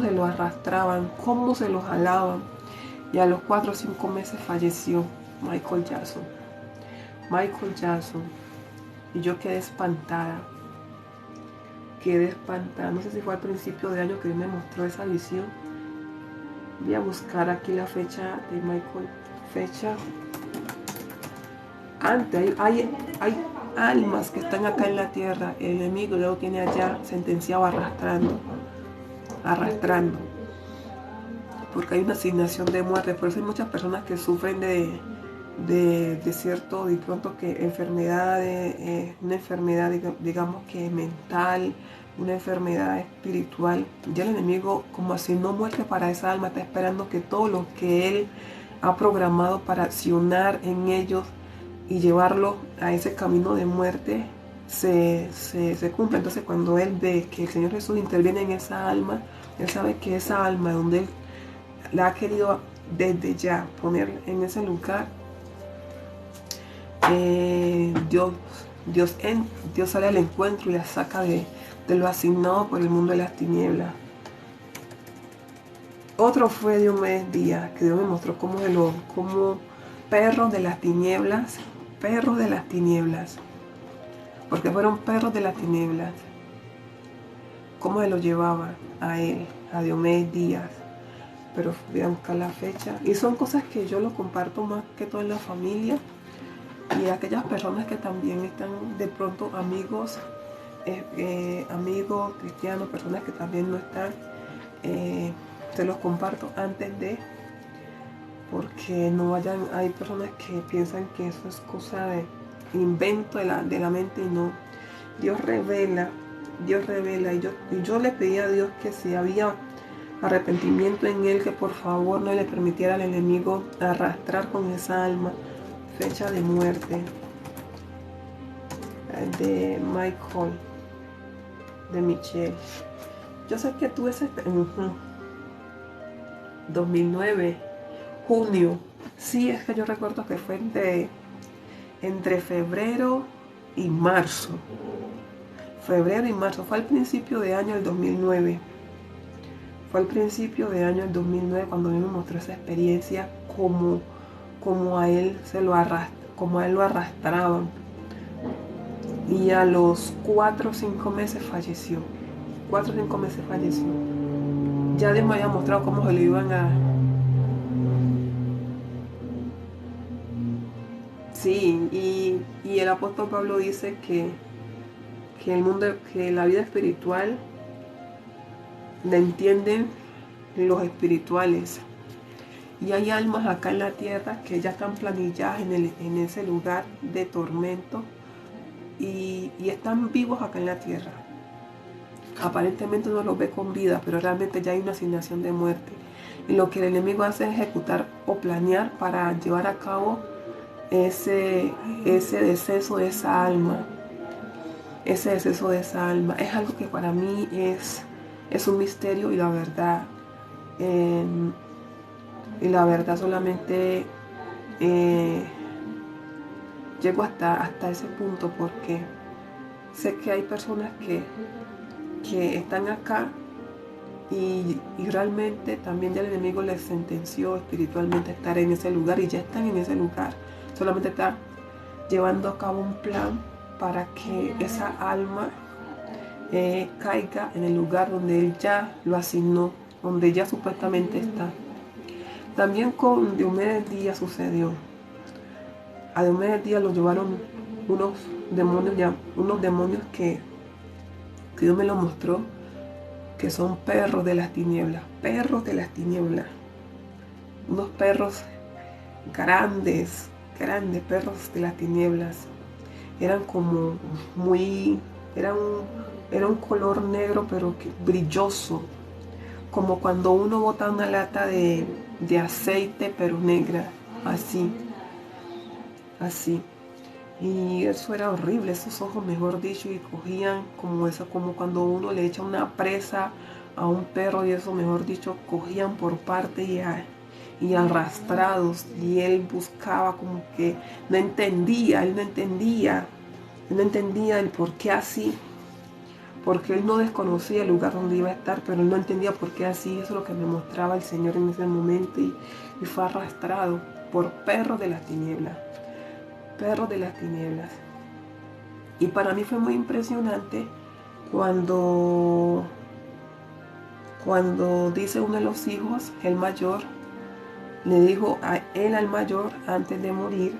se lo arrastraban, cómo se lo jalaban. Y a los 4 o 5 meses falleció Michael Jackson. Y yo quedé espantada. No sé si fue al principio de año que Dios me mostró esa visión. Voy a buscar aquí la fecha de Michael. Antes, hay almas que están acá en la tierra. El enemigo ya lo tiene allá sentenciado arrastrando. Porque hay una asignación de muerte. Por eso hay muchas personas que sufren de de cierto, de pronto que enfermedades, una enfermedad digamos que mental, una enfermedad espiritual. Ya el enemigo, como así no muerte para esa alma, está esperando que todo lo que él ha programado para accionar en ellos y llevarlo a ese camino de muerte se cumpla. Entonces cuando él ve que el Señor Jesús interviene en esa alma, él sabe que esa alma donde él la ha querido desde ya poner en ese lugar, Dios, Dios sale al encuentro y la saca de lo asignado por el mundo de las tinieblas. Otro fue Diomedes Díaz, que Dios me mostró como perros de las tinieblas, porque fueron perros de las tinieblas, cómo se lo llevaba a él, a Diomedes Díaz. Pero voy a buscar la fecha. Y son cosas que yo lo comparto más que todo en la familia y aquellas personas que también están de pronto amigos, amigos cristianos, personas que también no están, se los comparto antes de, porque no vayan, hay personas que piensan que eso es cosa de invento de la mente y no. Dios revela y yo le pedí a Dios que si había arrepentimiento en él, que por favor no le permitiera al enemigo arrastrar con esa alma. Fecha de muerte de Michael, de Michelle. Yo sé que tuve ese 2009, junio. Sí, es que yo recuerdo que fue entre febrero y marzo. Febrero y marzo, fue al principio de año del 2009. Fue al principio de año del 2009 cuando a mí me mostró esa experiencia, como a él lo arrastraban. Y a los 4 o 5 meses falleció. 4 o 5 meses falleció. Ya Dios me había mostrado cómo se lo iban a... Sí, y el apóstol Pablo dice que la vida espiritual la entienden los espirituales. Y hay almas acá en la tierra que ya están planilladas en ese lugar de tormento y están vivos acá en la tierra. Aparentemente uno los ve con vida, pero realmente ya hay una asignación de muerte. Y lo que el enemigo hace es ejecutar o planear para llevar a cabo ese deceso de esa alma. Ese deceso de esa alma es algo que para mí es un misterio y la verdad solamente llego hasta ese punto porque sé que hay personas que están acá y realmente también ya el enemigo les sentenció espiritualmente estar en ese lugar y ya están en ese lugar. Solamente está llevando a cabo un plan para que esa alma caiga en el lugar donde él ya lo asignó, donde ya supuestamente está. También con Diomedes Díaz sucedió. A Diomedes Díaz lo llevaron unos demonios que Dios me lo mostró, que son perros de las tinieblas, unos perros grandes, perros de las tinieblas. Eran como era un color negro pero brilloso, como cuando uno bota una lata de aceite pero negra, así. Y eso era horrible, esos ojos, mejor dicho, y cogían como cuando uno le echa una presa a un perro y eso, mejor dicho, cogían por parte y arrastrados, y él buscaba como que él no entendía el por qué así, porque él no desconocía el lugar donde iba a estar, pero él no entendía por qué así. Eso es lo que me mostraba el Señor en ese momento, y fue arrastrado por perros de las tinieblas. Y para mí fue muy impresionante cuando dice uno de los hijos, el mayor, le dijo a él al mayor antes de morir,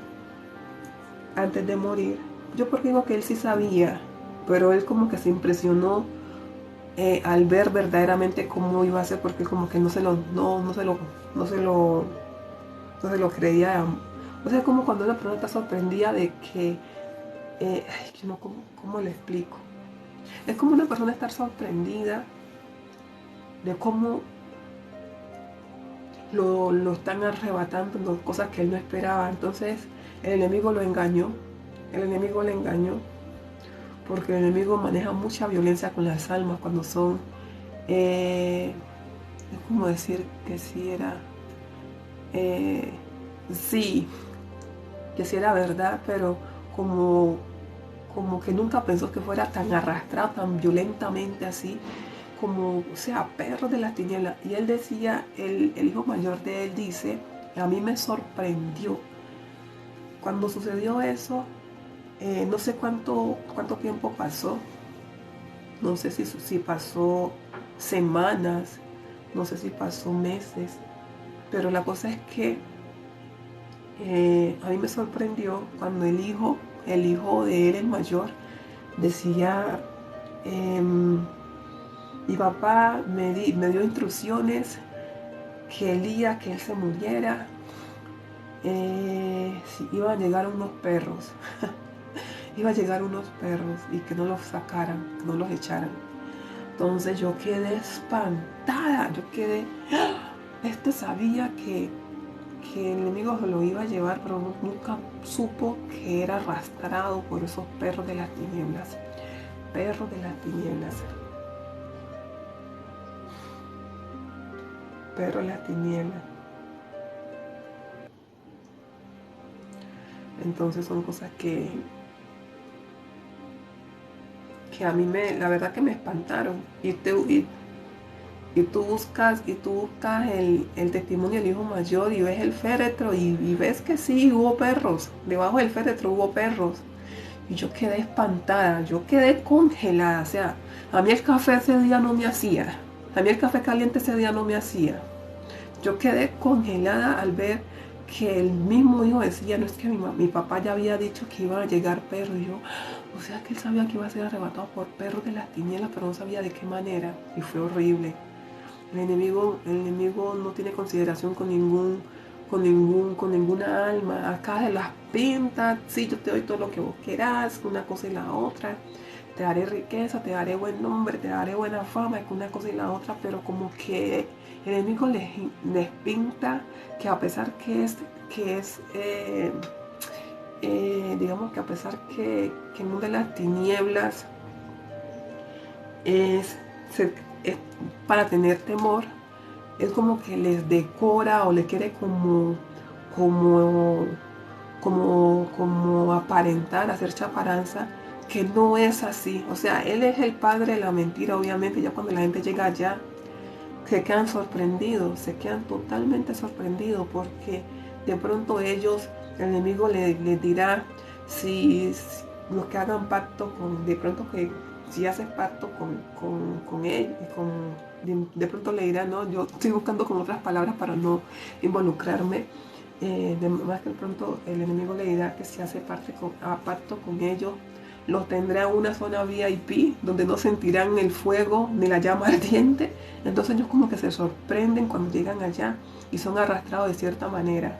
yo porque digo que él sí sabía, pero él como que se impresionó al ver verdaderamente cómo iba a ser, porque como que no se lo creía O sea, como cuando una persona está sorprendida de que, ay, que no, ¿cómo le explico? Es como una persona estar sorprendida de cómo lo están arrebatando dos cosas que él no esperaba. Entonces el enemigo lo engañó, el enemigo le engañó, porque el enemigo maneja mucha violencia con las almas cuando son, es como decir que sí era, eh, sí, que sí era verdad, pero como, como que nunca pensó que fuera tan arrastrado, tan violentamente así, como, o sea, perro de las tinieblas. Y él decía, el hijo mayor de él dice, a mí me sorprendió. Cuando sucedió eso, no sé cuánto tiempo pasó, no sé si pasó semanas, no sé si pasó meses, pero la cosa es que a mí me sorprendió cuando el hijo de él, el mayor, decía, em, mi papá me dio instrucciones que el día que él se muriera, si iban a llegar unos perros, iba a llegar unos perros y que no los sacaran, que no los echaran. Entonces yo quedé espantada, yo quedé, este sabía que el enemigo se lo iba a llevar, pero nunca supo que era arrastrado por esos perros de las tinieblas, perros de las tinieblas, perros de las tinieblas. Entonces son cosas que a mí la verdad que me espantaron. Y tú buscas el testimonio del hijo mayor y ves el féretro y ves que sí, hubo perros. Debajo del féretro hubo perros. Y yo quedé espantada, yo quedé congelada. O sea, a mí el café ese día no me hacía. A mí el café caliente ese día no me hacía. Yo quedé congelada al ver que el mismo hijo decía, no es que mi papá ya había dicho que iban a llegar perros. Y yo, o sea que él sabía que iba a ser arrebatado por perros de las tinieblas, pero no sabía de qué manera. Y fue horrible. El enemigo no tiene consideración con ninguna alma. Acá de las pintas, sí, yo te doy todo lo que vos querás, una cosa y la otra. Te daré riqueza, te daré buen nombre, te daré buena fama, una cosa y la otra, pero como que el enemigo les pinta que a pesar digamos que a pesar que el mundo de las tinieblas es, es para tener temor, es como que les decora o le quiere como, como aparentar, hacer chaparanza, que no es así. O sea, él es el padre de la mentira, obviamente. Ya cuando la gente llega allá, se quedan sorprendidos, se quedan totalmente sorprendidos porque de pronto ellos, el enemigo les dirá si los que hagan pacto con, de pronto que si haces pacto con él, de pronto le dirá, no, yo estoy buscando con otras palabras para no involucrarme, más que de pronto el enemigo le dirá que si hace pacto con ellos, los tendrá en una zona VIP donde no sentirán el fuego ni la llama ardiente. Entonces ellos como que se sorprenden cuando llegan allá y son arrastrados de cierta manera,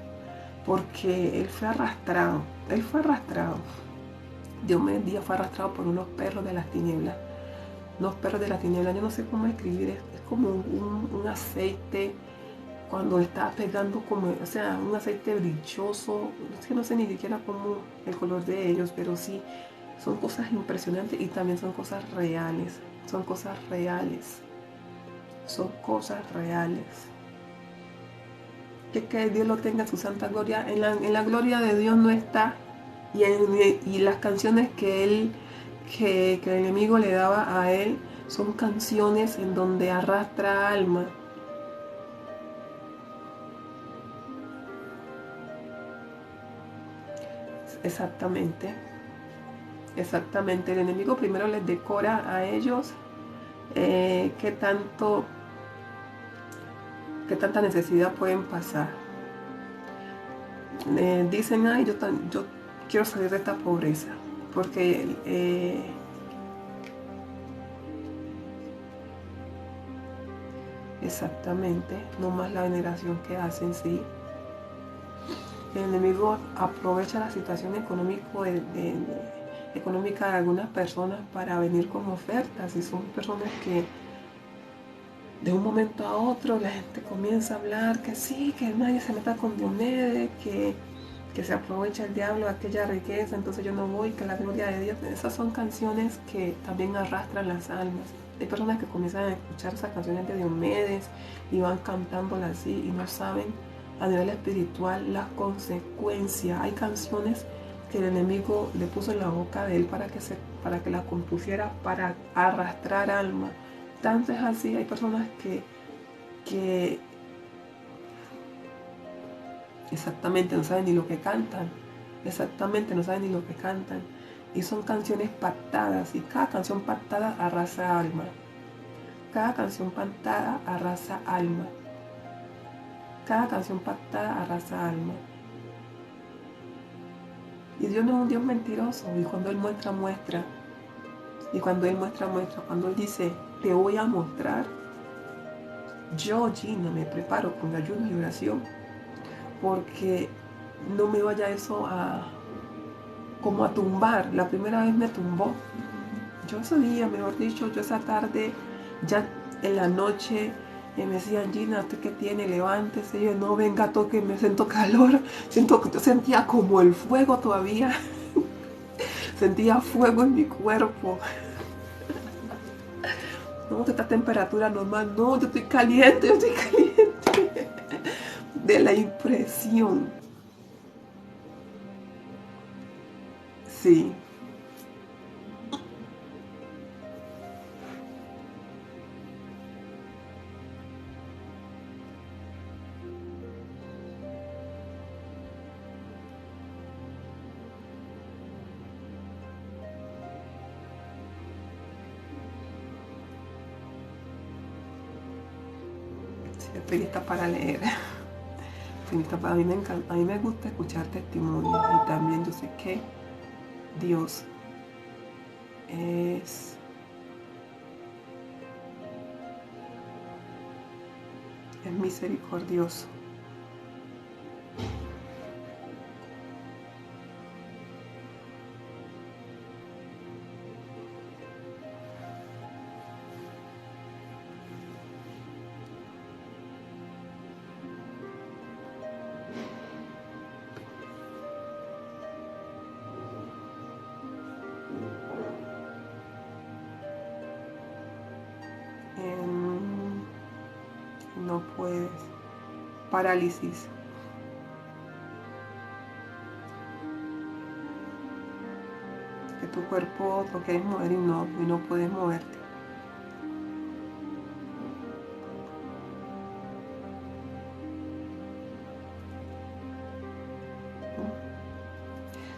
porque él fue arrastrado, él fue arrastrado. Diomedes fue arrastrado por unos perros de las tinieblas. Unos perros de las tinieblas, yo no sé cómo escribir, es como un aceite cuando está pegando como, o sea, un aceite brilloso, es que no sé ni siquiera cómo el color de ellos, pero sí, son cosas impresionantes y también son cosas reales, son cosas reales, son cosas reales. Que Dios lo tenga en su santa gloria, en la gloria de Dios no está, y las canciones que el enemigo le daba a él, son canciones en donde arrastra alma. Exactamente. Exactamente, el enemigo primero les decora a ellos qué qué tanta necesidad pueden pasar. Dicen, ay, yo quiero salir de esta pobreza, porque exactamente, no más la veneración que hacen, sí. el enemigo aprovecha la situación económica de algunas personas para venir con ofertas, y son personas que de un momento a otro la gente comienza a hablar que sí, que nadie se meta con Diomedes, que se aprovecha el diablo de aquella riqueza, entonces yo no voy, que la gloria de Dios. Esas son canciones que también arrastran las almas. Hay personas que comienzan a escuchar esas canciones de Diomedes y van cantándolas así y no saben a nivel espiritual las consecuencias. Hay canciones que el enemigo le puso en la boca de él para que las compusiera, para arrastrar alma. Tanto es así, hay personas que exactamente no saben ni lo que cantan. Exactamente no saben ni lo que cantan. Y son canciones pactadas. Y cada canción pactada arrasa alma. Cada canción pactada arrasa alma. Cada canción pactada arrasa alma. Y Dios no es un Dios mentiroso. Y cuando Él muestra, muestra. Y cuando Él muestra, muestra. Cuando Él dice, te voy a mostrar, yo, Gina, me preparo con ayuno y oración. Porque no me vaya eso como a tumbar. La primera vez me tumbó. Yo ese día, mejor dicho, yo esa tarde, ya en la noche, me decían, Gina, ¿usted qué tiene? Levántese. Y yo, no, venga, toque, me siento calor. Yo sentía como el fuego todavía. Sentía fuego en mi cuerpo. No, esta temperatura normal. No, yo estoy caliente, de la impresión. Sí. Sí, estoy lista para leer. A mí me encanta, a mí me gusta escuchar testimonios, y también yo sé que Dios es misericordioso. No puedes. Parálisis. Que tu cuerpo lo quieres mover y no puedes moverte.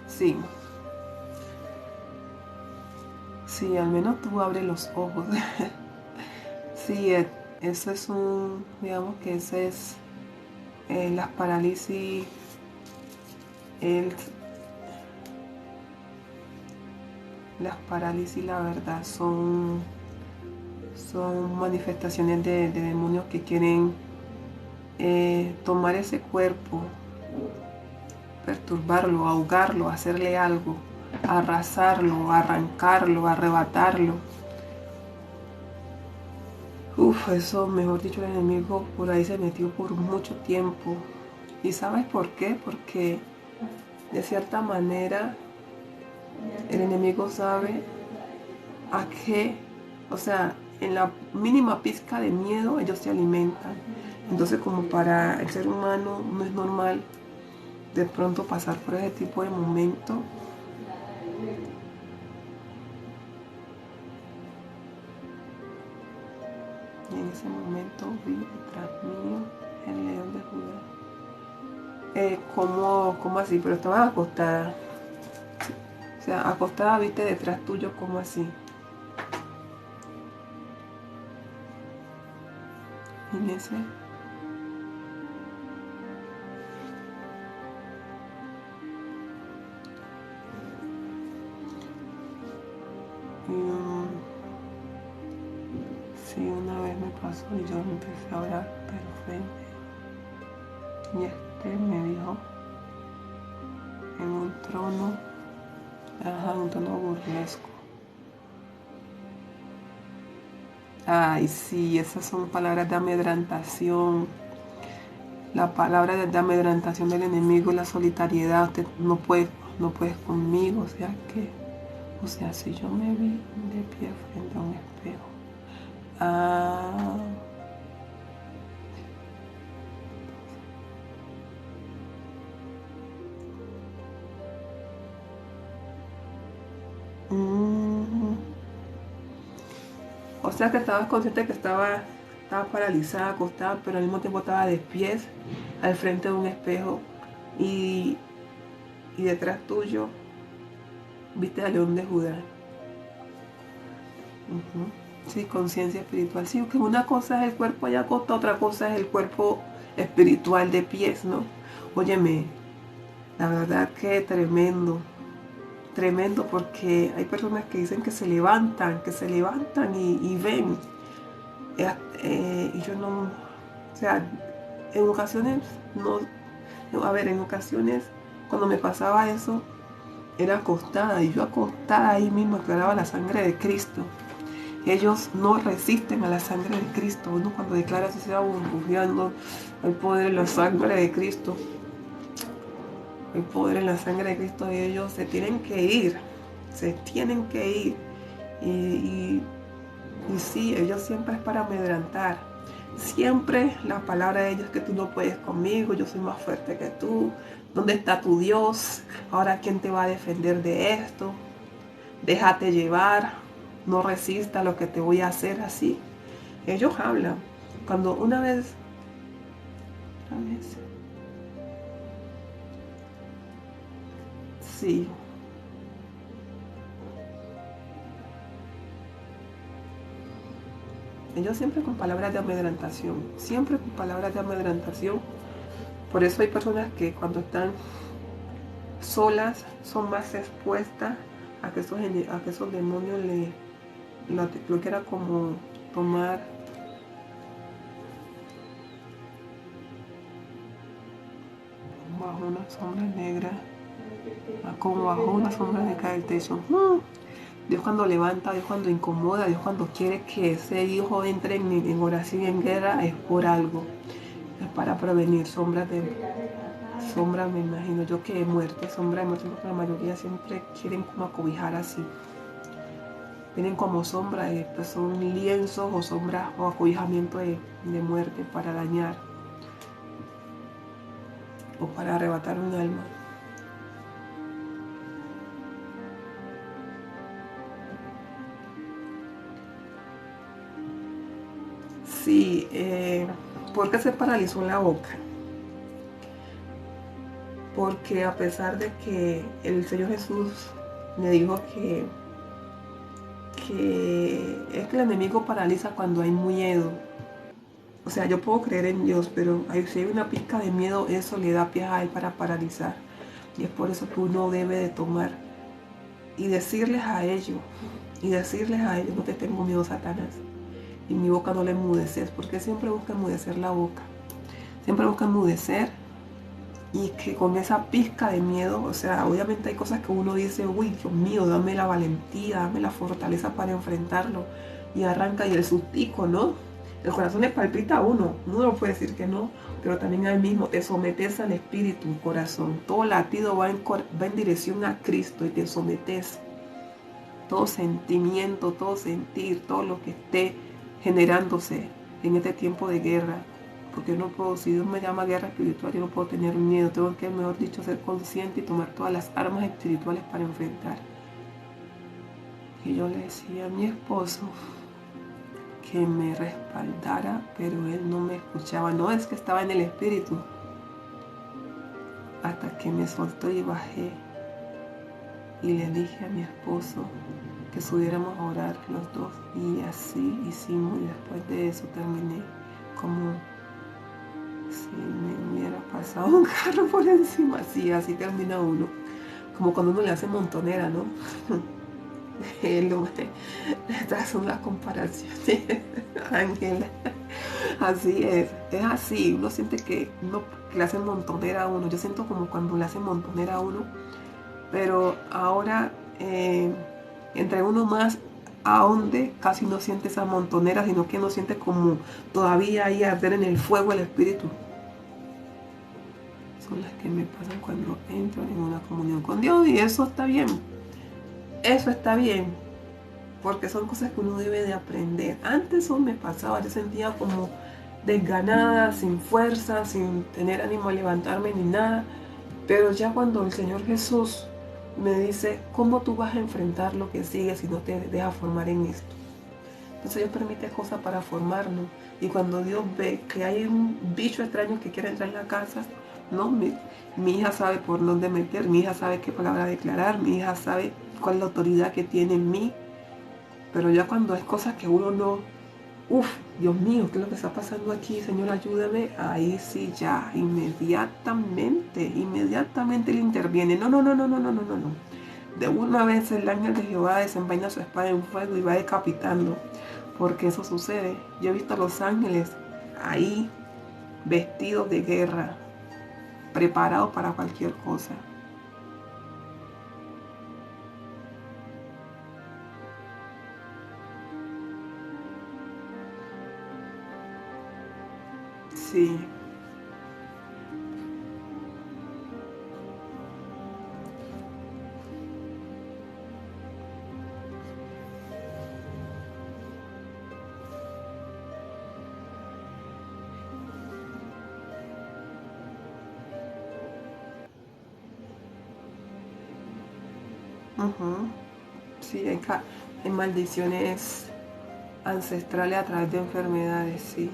Sí. Sí, al menos tú abres los ojos. Sí, eso es digamos que ese es las parálisis, el, las parálisis, la verdad, son manifestaciones de demonios que quieren tomar ese cuerpo, perturbarlo, ahogarlo, hacerle algo, arrasarlo, arrancarlo, arrebatarlo. Eso, mejor dicho, el enemigo por ahí se metió por mucho tiempo. ¿Y sabes por qué? Porque de cierta manera el enemigo sabe a qué, o sea, en la mínima pizca de miedo ellos se alimentan. Entonces, como para el ser humano no es normal de pronto pasar por ese tipo de momento, y en ese momento vi detrás mío el león de Judá. ¿Cómo así? Pero estaba acostada. O sea, acostada, viste detrás tuyo, ¿cómo así? En ese. Sí, una vez me pasó y yo empecé a orar, pero fue. Y me dijo trono. Ajá, un tono burlesco. Ay, sí, esas son palabras de amedrantación. La palabra de amedrantación del enemigo, la solitariedad. Usted no puedes conmigo. O sea, si yo me vi de pie frente a un espejo. Ah, mm, o sea que estabas consciente que estaba paralizada, acostada, pero al mismo tiempo estaba de pies al frente de un espejo y, y detrás tuyo viste al león de Judá. Ujú. Sí, conciencia espiritual. Sí, que una cosa es el cuerpo allá acostado, otra cosa es el cuerpo espiritual de pies, ¿no? Óyeme, la verdad que tremendo, tremendo, porque hay personas que dicen que se levantan y ven. Y yo no, o sea, en ocasiones, no, a ver, en ocasiones cuando me pasaba eso, era acostada y yo acostada ahí mismo declaraba la sangre de Cristo. Ellos no resisten a la sangre de Cristo. Uno cuando declara así se va burbujeando el poder en la sangre de Cristo. El poder en la sangre de Cristo, y ellos se tienen que ir. Se tienen que ir. Y, y sí, ellos siempre es para amedrantar. Siempre la palabra de ellos es que tú no puedes conmigo, yo soy más fuerte que tú. ¿Dónde está tu Dios? Ahora, ¿quién te va a defender de esto? Déjate llevar, no resista lo que te voy a hacer así. Ellos hablan. Cuando una vez, sí, ellos siempre con palabras de amedrantación, siempre con palabras de amedrantación. Por eso hay personas que cuando están solas son más expuestas a que esos demonios lo que era como tomar bajo una sombra negra, como bajo una sombra negra del techo. Dios cuando levanta, Dios cuando incomoda, Dios cuando quiere que ese hijo entre en oración y en guerra es por algo. Es para prevenir sombras, me imagino yo que sombra de muerte, porque la mayoría siempre quieren como acobijar así. Vienen como sombras, pues son lienzos o sombras o acobijamiento de muerte para dañar o para arrebatar un alma. Sí, ¿por qué se paralizó la boca? Porque a pesar de que el Señor Jesús me dijo que es que el enemigo paraliza cuando hay miedo. O sea, yo puedo creer en Dios, pero si hay una pizca de miedo, eso le da pie a él para paralizar. Y es por eso que uno debe de tomar y decirles a ellos, no te tengo miedo, Satanás. Y mi boca no le enmudeces, porque siempre busca enmudecer la boca. Siempre busca enmudecer y que con esa pizca de miedo, o sea, obviamente hay cosas que uno dice, uy, Dios mío, dame la valentía, dame la fortaleza para enfrentarlo. Y arranca y el sustico, ¿no? El corazón le palpita a uno no puede decir que no, pero también al mismo te sometes al espíritu, corazón. Todo latido va en dirección a Cristo y te sometes. Todo sentimiento, todo sentir, todo lo que esté generándose en este tiempo de guerra. Porque yo no puedo, si Dios me llama guerra espiritual, yo no puedo tener miedo. Tengo que, mejor dicho, ser consciente y tomar todas las armas espirituales para enfrentar. Y yo le decía a mi esposo que me respaldara, pero él no me escuchaba. No, es que estaba en el espíritu. Hasta que me soltó y bajé. Y le dije a mi esposo que subiéramos a orar los dos. Y así hicimos. Y después de eso terminé como si me hubiera pasado un carro por encima. Así termina uno. Como cuando uno le hace montonera, ¿no? Estas son las comparaciones, Ángela. Así es así. Uno siente que le hacen montonera a uno. Yo siento como cuando le hacen montonera a uno, pero ahora entre uno más ahonde, casi no siente esa montonera, sino que no siente como todavía ahí arder en el fuego el espíritu. Son las que me pasan cuando entro en una comunión con Dios, y eso está bien. Eso está bien, porque son cosas que uno debe de aprender. Antes eso me pasaba, yo sentía como desganada, sin fuerza, sin tener ánimo a levantarme ni nada. Pero ya cuando el Señor Jesús me dice, ¿cómo tú vas a enfrentar lo que sigue si no te dejas formar en esto? Entonces Dios permite cosas para formarnos. Y cuando Dios ve que hay un bicho extraño que quiere entrar en la casa, no, mi hija sabe por dónde meter, mi hija sabe qué palabra declarar, mi hija sabe cuál es la autoridad que tiene en mí. Pero ya cuando es cosas que uno no, Dios mío, ¿qué es lo que está pasando aquí? Señor, ayúdame. Ahí sí ya, inmediatamente él interviene. No, no, no, no, no, no, no, no, no. De una vez el ángel de Jehová desenvaina su espada en fuego y va decapitando. Porque eso sucede. Yo he visto a los ángeles ahí, vestidos de guerra, preparados para cualquier cosa. Sí. Ujú. Sí, hay maldiciones ancestrales a través de enfermedades, sí.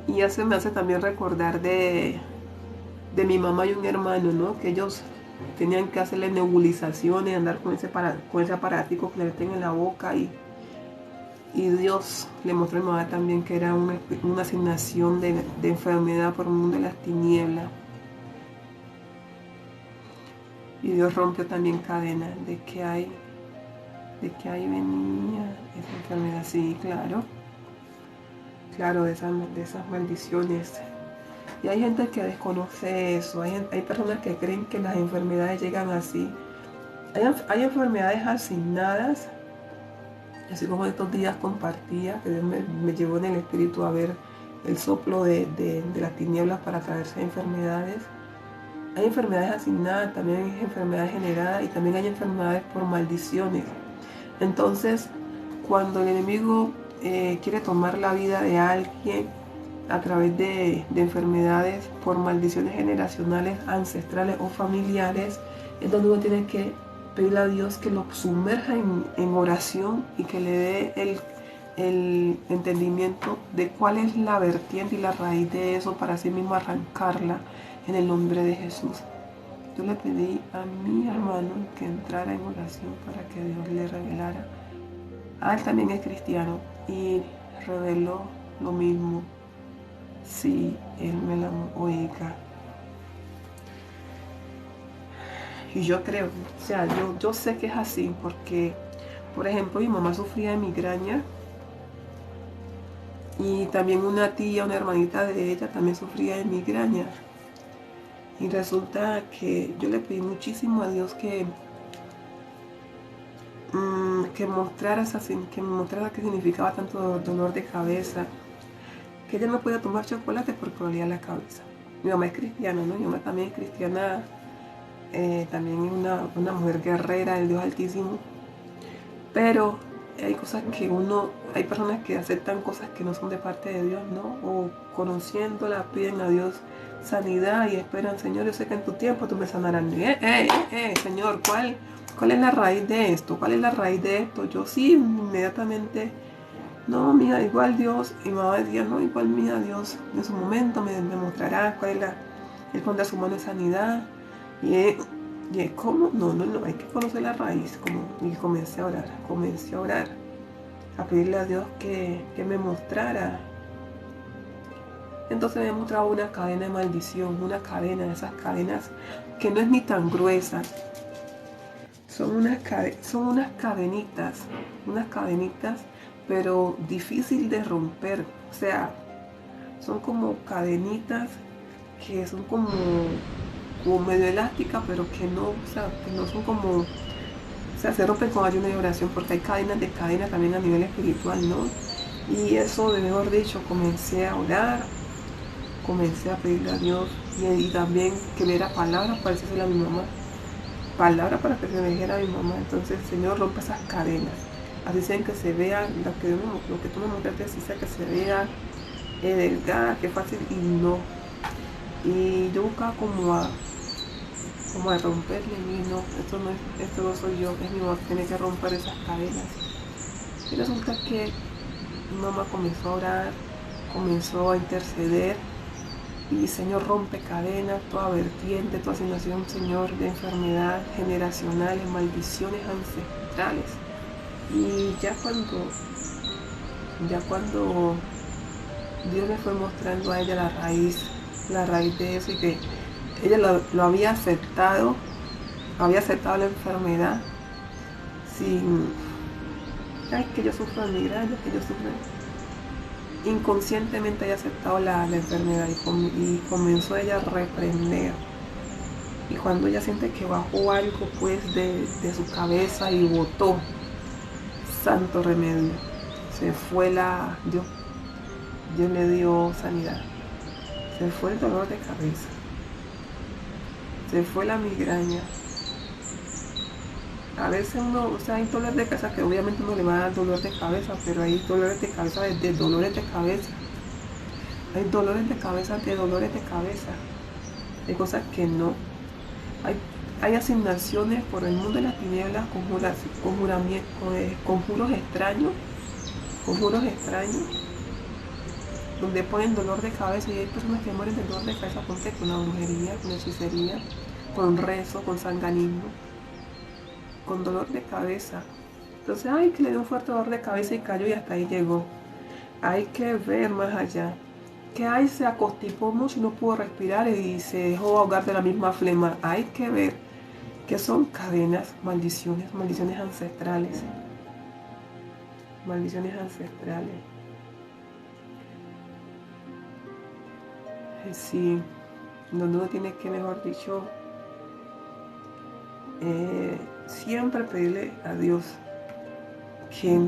Y eso me hace también recordar de mi mamá y un hermano, ¿no? Que ellos tenían que hacerle nebulizaciones, andar con ese aparatico que le meten en la boca, y Dios le mostró a mi mamá también que era una asignación de enfermedad por el mundo de las tinieblas. Y Dios rompió también cadenas de que ahí venía esa enfermedad. Sí, claro, claro, de esas maldiciones. Y hay gente que desconoce eso, hay personas que creen que las enfermedades llegan así. Hay enfermedades asignadas, así como estos días compartía, que Dios me llevó en el espíritu a ver el soplo de las tinieblas para traerse enfermedades. Hay enfermedades asignadas, también hay enfermedades generadas y también hay enfermedades por maldiciones. Entonces, cuando el enemigo quiere tomar la vida de alguien a través de enfermedades por maldiciones generacionales, ancestrales o familiares, es donde uno tiene que pedirle a Dios que lo sumerja en oración y que le dé el entendimiento de cuál es la vertiente y la raíz de eso para así mismo arrancarla en el nombre de Jesús. Yo le pedí a mi hermano que entrara en oración para que Dios le revelara. Él también es cristiano y reveló lo mismo. Sí, él me la oiga. Y yo creo, o sea, yo sé que es así porque, por ejemplo, mi mamá sufría de migraña y también una tía, una hermanita de ella también sufría de migraña. Y resulta que yo le pedí muchísimo a Dios que me mostrara qué significaba tanto dolor de cabeza, que ella no podía tomar chocolate porque dolía la cabeza. Mi mamá es cristiana, ¿no? Mi mamá también es cristiana, también es una mujer guerrera del Dios Altísimo, pero hay personas que aceptan cosas que no son de parte de Dios, ¿no? O conociéndola piden a Dios sanidad y esperan, Señor, yo sé que en tu tiempo tú me sanarás. Señor, ¿cuál es la raíz de esto? ¿Cuál es la raíz de esto? Yo sí, inmediatamente, no, mija, igual Dios, y mi mamá decía, no, igual mija, Dios en su momento me mostrará cuál es Él pondrá su mano de sanidad. Y ¿cómo? No, no, no, hay que conocer la raíz. Y comencé a orar, a pedirle a Dios que me mostrara Entonces me mostraba una cadena de maldición, una cadena de esas cadenas que no es ni tan gruesa. Son unas cadenitas, pero difícil de romper. O sea, son como cadenitas que son como medio elásticas, pero que no, o sea, que no son como, o sea, se rompen con ayuno y oración, porque hay cadenas de cadena también a nivel espiritual, ¿no? Y eso, de mejor dicho, comencé a orar, comencé a pedirle a Dios y también que me diera palabras para decirle a mi mamá, palabras para que se me dijera a mi mamá. Entonces, Señor, rompe esas cadenas, así sean que se vea lo que tú me mostraste, así sea que se vea delgada, que fácil, y no. Y yo buscaba como a romperle, y no, esto no soy yo, es mi mamá que tiene que romper esas cadenas. Y resulta que mi mamá comenzó a orar, comenzó a interceder, y Señor, rompe cadenas, toda vertiente, toda asignación, Señor, de enfermedad generacionales, maldiciones ancestrales. Y ya cuando Dios le fue mostrando a ella la raíz de eso, y que ella lo había aceptado la enfermedad sin, ay, que yo sufro de migraña, que yo sufro, inconscientemente había aceptado la enfermedad, y comenzó ella a reprender. Y cuando ella siente que bajó algo pues de su cabeza y botó, santo remedio, se fue Dios le dio sanidad. Se fue el dolor de cabeza, se fue la migraña. A veces uno, o sea, hay dolores de cabeza que obviamente uno le va a dar dolor de cabeza, pero hay dolores de cabeza de dolores de cabeza. Hay dolores de cabeza de dolores de cabeza. Hay cosas que no. Hay asignaciones por el mundo de las tinieblas, conjuros extraños, donde ponen dolor de cabeza, y hay personas que mueren de dolor de cabeza con la brujería, con la hechicería, con rezo, con sanganismo, con dolor de cabeza. Entonces, ay, que le dio un fuerte dolor de cabeza y cayó y hasta ahí llegó. Hay que ver más allá. Que ahí se acostipó mucho y no pudo respirar y se dejó ahogar de la misma flema. Hay que ver que son cadenas, maldiciones ancestrales. Maldiciones ancestrales. Sí, donde uno tiene que, mejor dicho, siempre pedirle a Dios que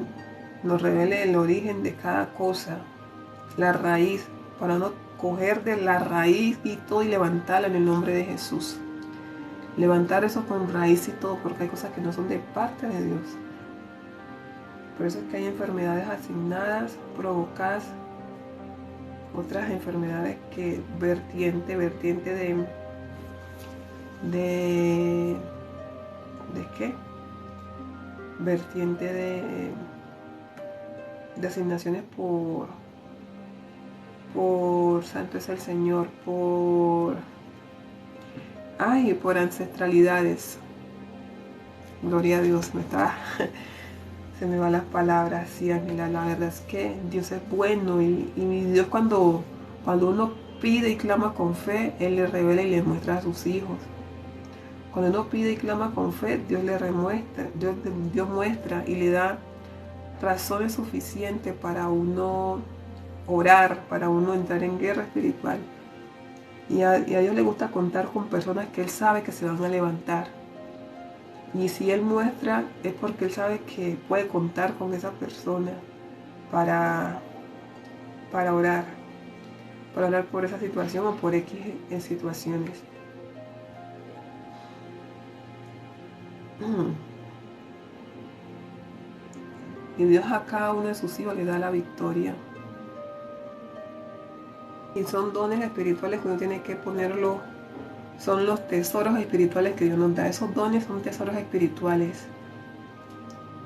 nos revele el origen de cada cosa, la raíz, para no coger de la raíz y todo y levantarla en el nombre de Jesús. Levantar eso con raíz y todo, porque hay cosas que no son de parte de Dios. Por eso es que hay enfermedades asignadas, provocadas, otras enfermedades que vertiente ¿de qué? Vertiente de asignaciones por santo es el Señor, por ancestralidades. Gloria a Dios, se me van las palabras. Sí, Ángela, la verdad es que Dios es bueno, y Dios cuando uno pide y clama con fe, Él le revela y le muestra a sus hijos. Cuando uno pide y clama con fe, Dios Dios muestra y le da razones suficientes para uno orar, para uno entrar en guerra espiritual. Y a Dios le gusta contar con personas que Él sabe que se van a levantar. Y si Él muestra, es porque Él sabe que puede contar con esa persona para orar. Para orar por esa situación o por X situaciones. Y Dios a cada uno de sus hijos le da la victoria. Y son dones espirituales que uno tiene que ponerlo. Son los tesoros espirituales que Dios nos da. Esos dones son tesoros espirituales.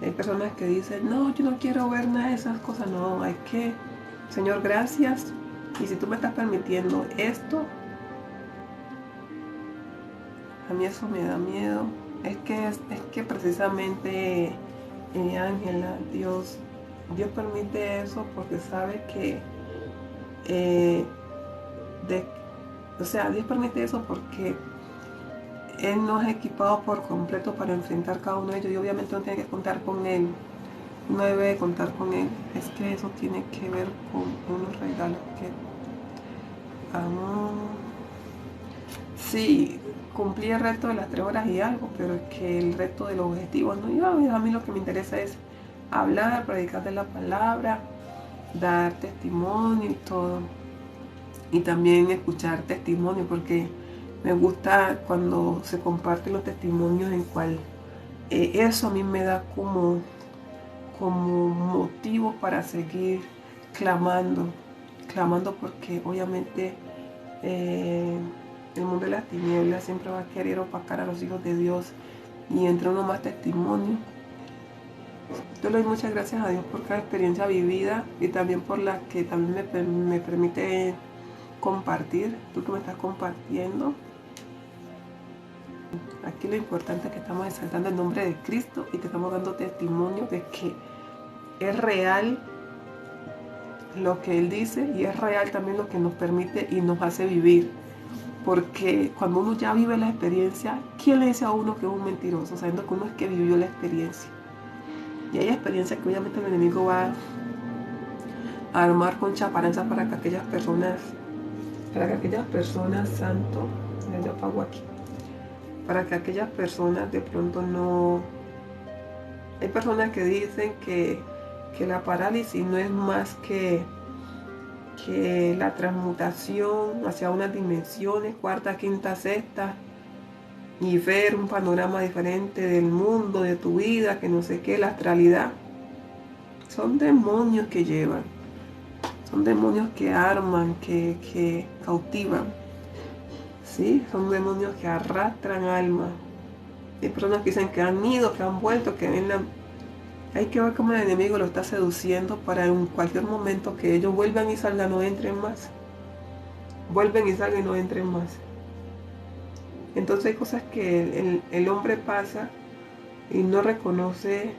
Hay personas que dicen, no, yo no quiero ver nada de esas cosas. No, hay que, Señor, gracias. Y si tú me estás permitiendo esto, a mí eso me da miedo. Es que precisamente, Ángela, Dios permite eso porque sabe que o sea, Dios permite eso porque Él nos ha equipado por completo para enfrentar cada uno de ellos y obviamente uno tiene que contar con Él. Uno debe contar con Él. Es que eso tiene que ver con unos regalos que... sí, cumplí el reto de las 3 horas y algo, pero es que el reto de los objetivos, ¿no? A mí lo que me interesa es hablar, predicar de la palabra, dar testimonio y todo. Y también escuchar testimonio, porque me gusta cuando se comparten los testimonios en cual eso a mí me da como motivo para seguir clamando, porque obviamente el mundo de las tinieblas siempre va a querer opacar a los hijos de Dios y entre uno más testimonio. Yo le doy muchas gracias a Dios por cada experiencia vivida y también por la que también me permite compartir, tú que me estás compartiendo. Aquí lo importante es que estamos exaltando el nombre de Cristo y que estamos dando testimonio de que es real lo que Él dice y es real también lo que nos permite y nos hace vivir. Porque cuando uno ya vive la experiencia, ¿quién le dice a uno que es un mentiroso? Sabiendo que uno es que vivió la experiencia. Y hay experiencias que obviamente el enemigo va a armar con chaparanza para que aquellas personas, santo, yo pago aquí, para que aquellas personas de pronto no... Hay personas que dicen que la parálisis no es más que la transmutación hacia unas dimensiones, cuarta, quinta, sexta, y ver un panorama diferente del mundo, de tu vida, que no sé qué, la astralidad. Son demonios que llevan, son demonios que arman, que cautivan, ¿sí? Son demonios que arrastran almas. Hay personas que dicen que han ido, que han vuelto, que ven la... Hay que ver cómo el enemigo lo está seduciendo para en cualquier momento que ellos vuelvan y salgan, no entren más. Vuelven y salgan y no entren más. Entonces hay cosas que el hombre pasa y no reconoce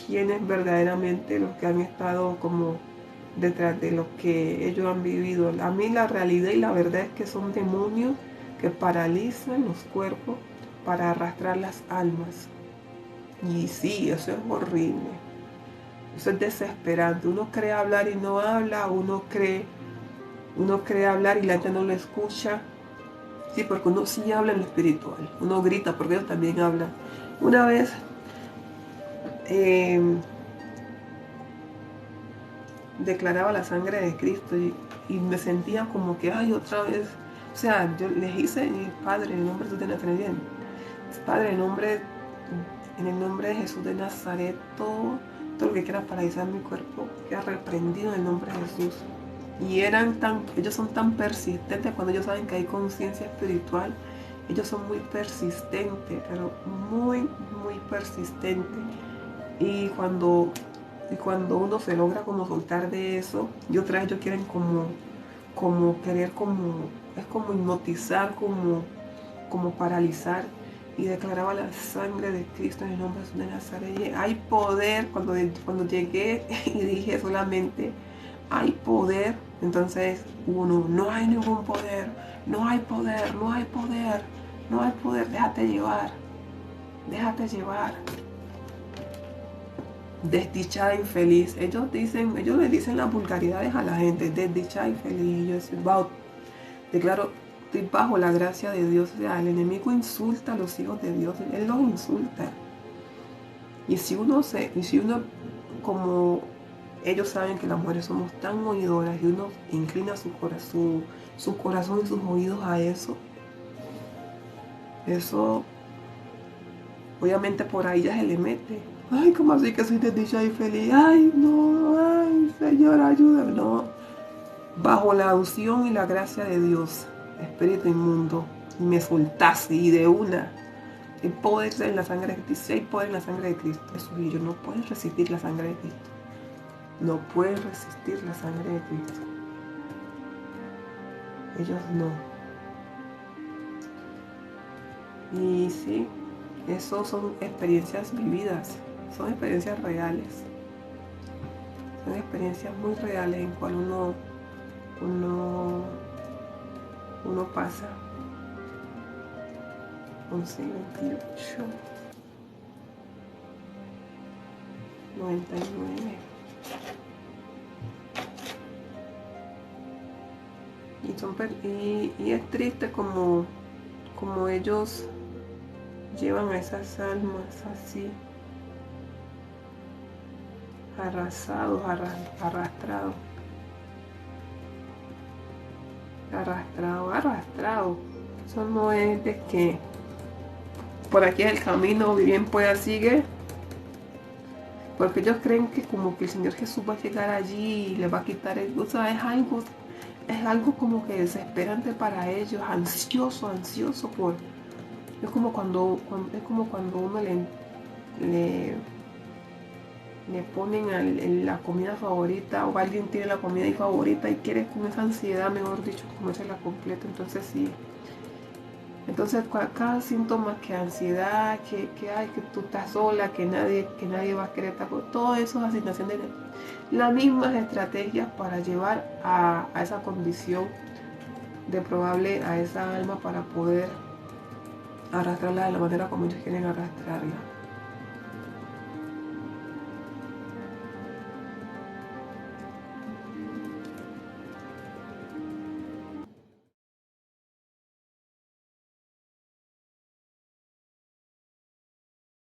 quiénes verdaderamente los que han estado como detrás de lo que ellos han vivido. A mí la realidad y la verdad es que son demonios que paralizan los cuerpos para arrastrar las almas. Y sí, eso es horrible. Eso es desesperante. Uno cree hablar y no habla, uno cree hablar y la gente no lo escucha. Sí, porque uno sí habla en lo espiritual. Uno grita porque ellos también hablan. Una vez declaraba la sangre de Cristo y me sentía como que, ay, otra vez. O sea, yo les hice, Padre, en el nombre de Jesús de Nazaret, Padre, en el nombre de Jesús de Nazaret, todo lo que quiera paralizar mi cuerpo, queda reprendido en el nombre de Jesús. Y ellos son tan persistentes cuando ellos saben que hay conciencia espiritual. Ellos son muy persistentes, pero muy, muy persistentes. Y cuando uno se logra como soltar de eso, y otra vez ellos quieren como querer es como hipnotizar, como paralizar. Y declaraba la sangre de Cristo en el nombre de Jesús de Nazaret. Y hay poder, cuando llegué y dije solamente, hay poder, entonces no hay ningún poder, no hay poder, no hay poder, no hay poder, déjate llevar. Desdichada, infeliz. Ellos le dicen las vulgaridades a la gente, desdichada, infeliz. Y yo decía, wow, declaro, estoy bajo la gracia de Dios. O sea, el enemigo insulta a los hijos de Dios, él los insulta. Y si uno como ellos saben que las mujeres somos tan oídoras y uno inclina su corazón y sus oídos a eso, obviamente por ahí ya se le mete. Ay, ¿cómo así que soy desdichada y feliz? Ay, no, ay, Señor, ayúdame. No, bajo la unción y la gracia de Dios, espíritu inmundo, y me soltaste y de una. El poder en la sangre de Cristo, hay poder en la sangre de Cristo. Eso, y yo no puedo resistir la sangre de Cristo. No pueden resistir la sangre de Cristo. Ellos no. Y sí, eso son experiencias vividas, son experiencias reales. Son experiencias muy reales en cual uno uno pasa. 11:28. 99. Y es triste como ellos llevan a esas almas así, arrasados, arrastrado. Eso no es de que por aquí es el camino, bien pueda sigue, porque ellos creen que como que el Señor Jesús va a llegar allí y les va a quitar el, o sea, es algo como que desesperante para ellos, ansioso por, es como cuando uno le ponen la comida favorita, o alguien tiene la comida favorita y quiere con esa ansiedad, mejor dicho, comérsela completa. Entonces sí, entonces cada síntoma, que ansiedad, que tú estás sola, que nadie va a querer estar con todo eso, es asignación de las mismas estrategias para llevar a esa condición probable a esa alma, para poder arrastrarla de la manera como ellos quieren arrastrarla.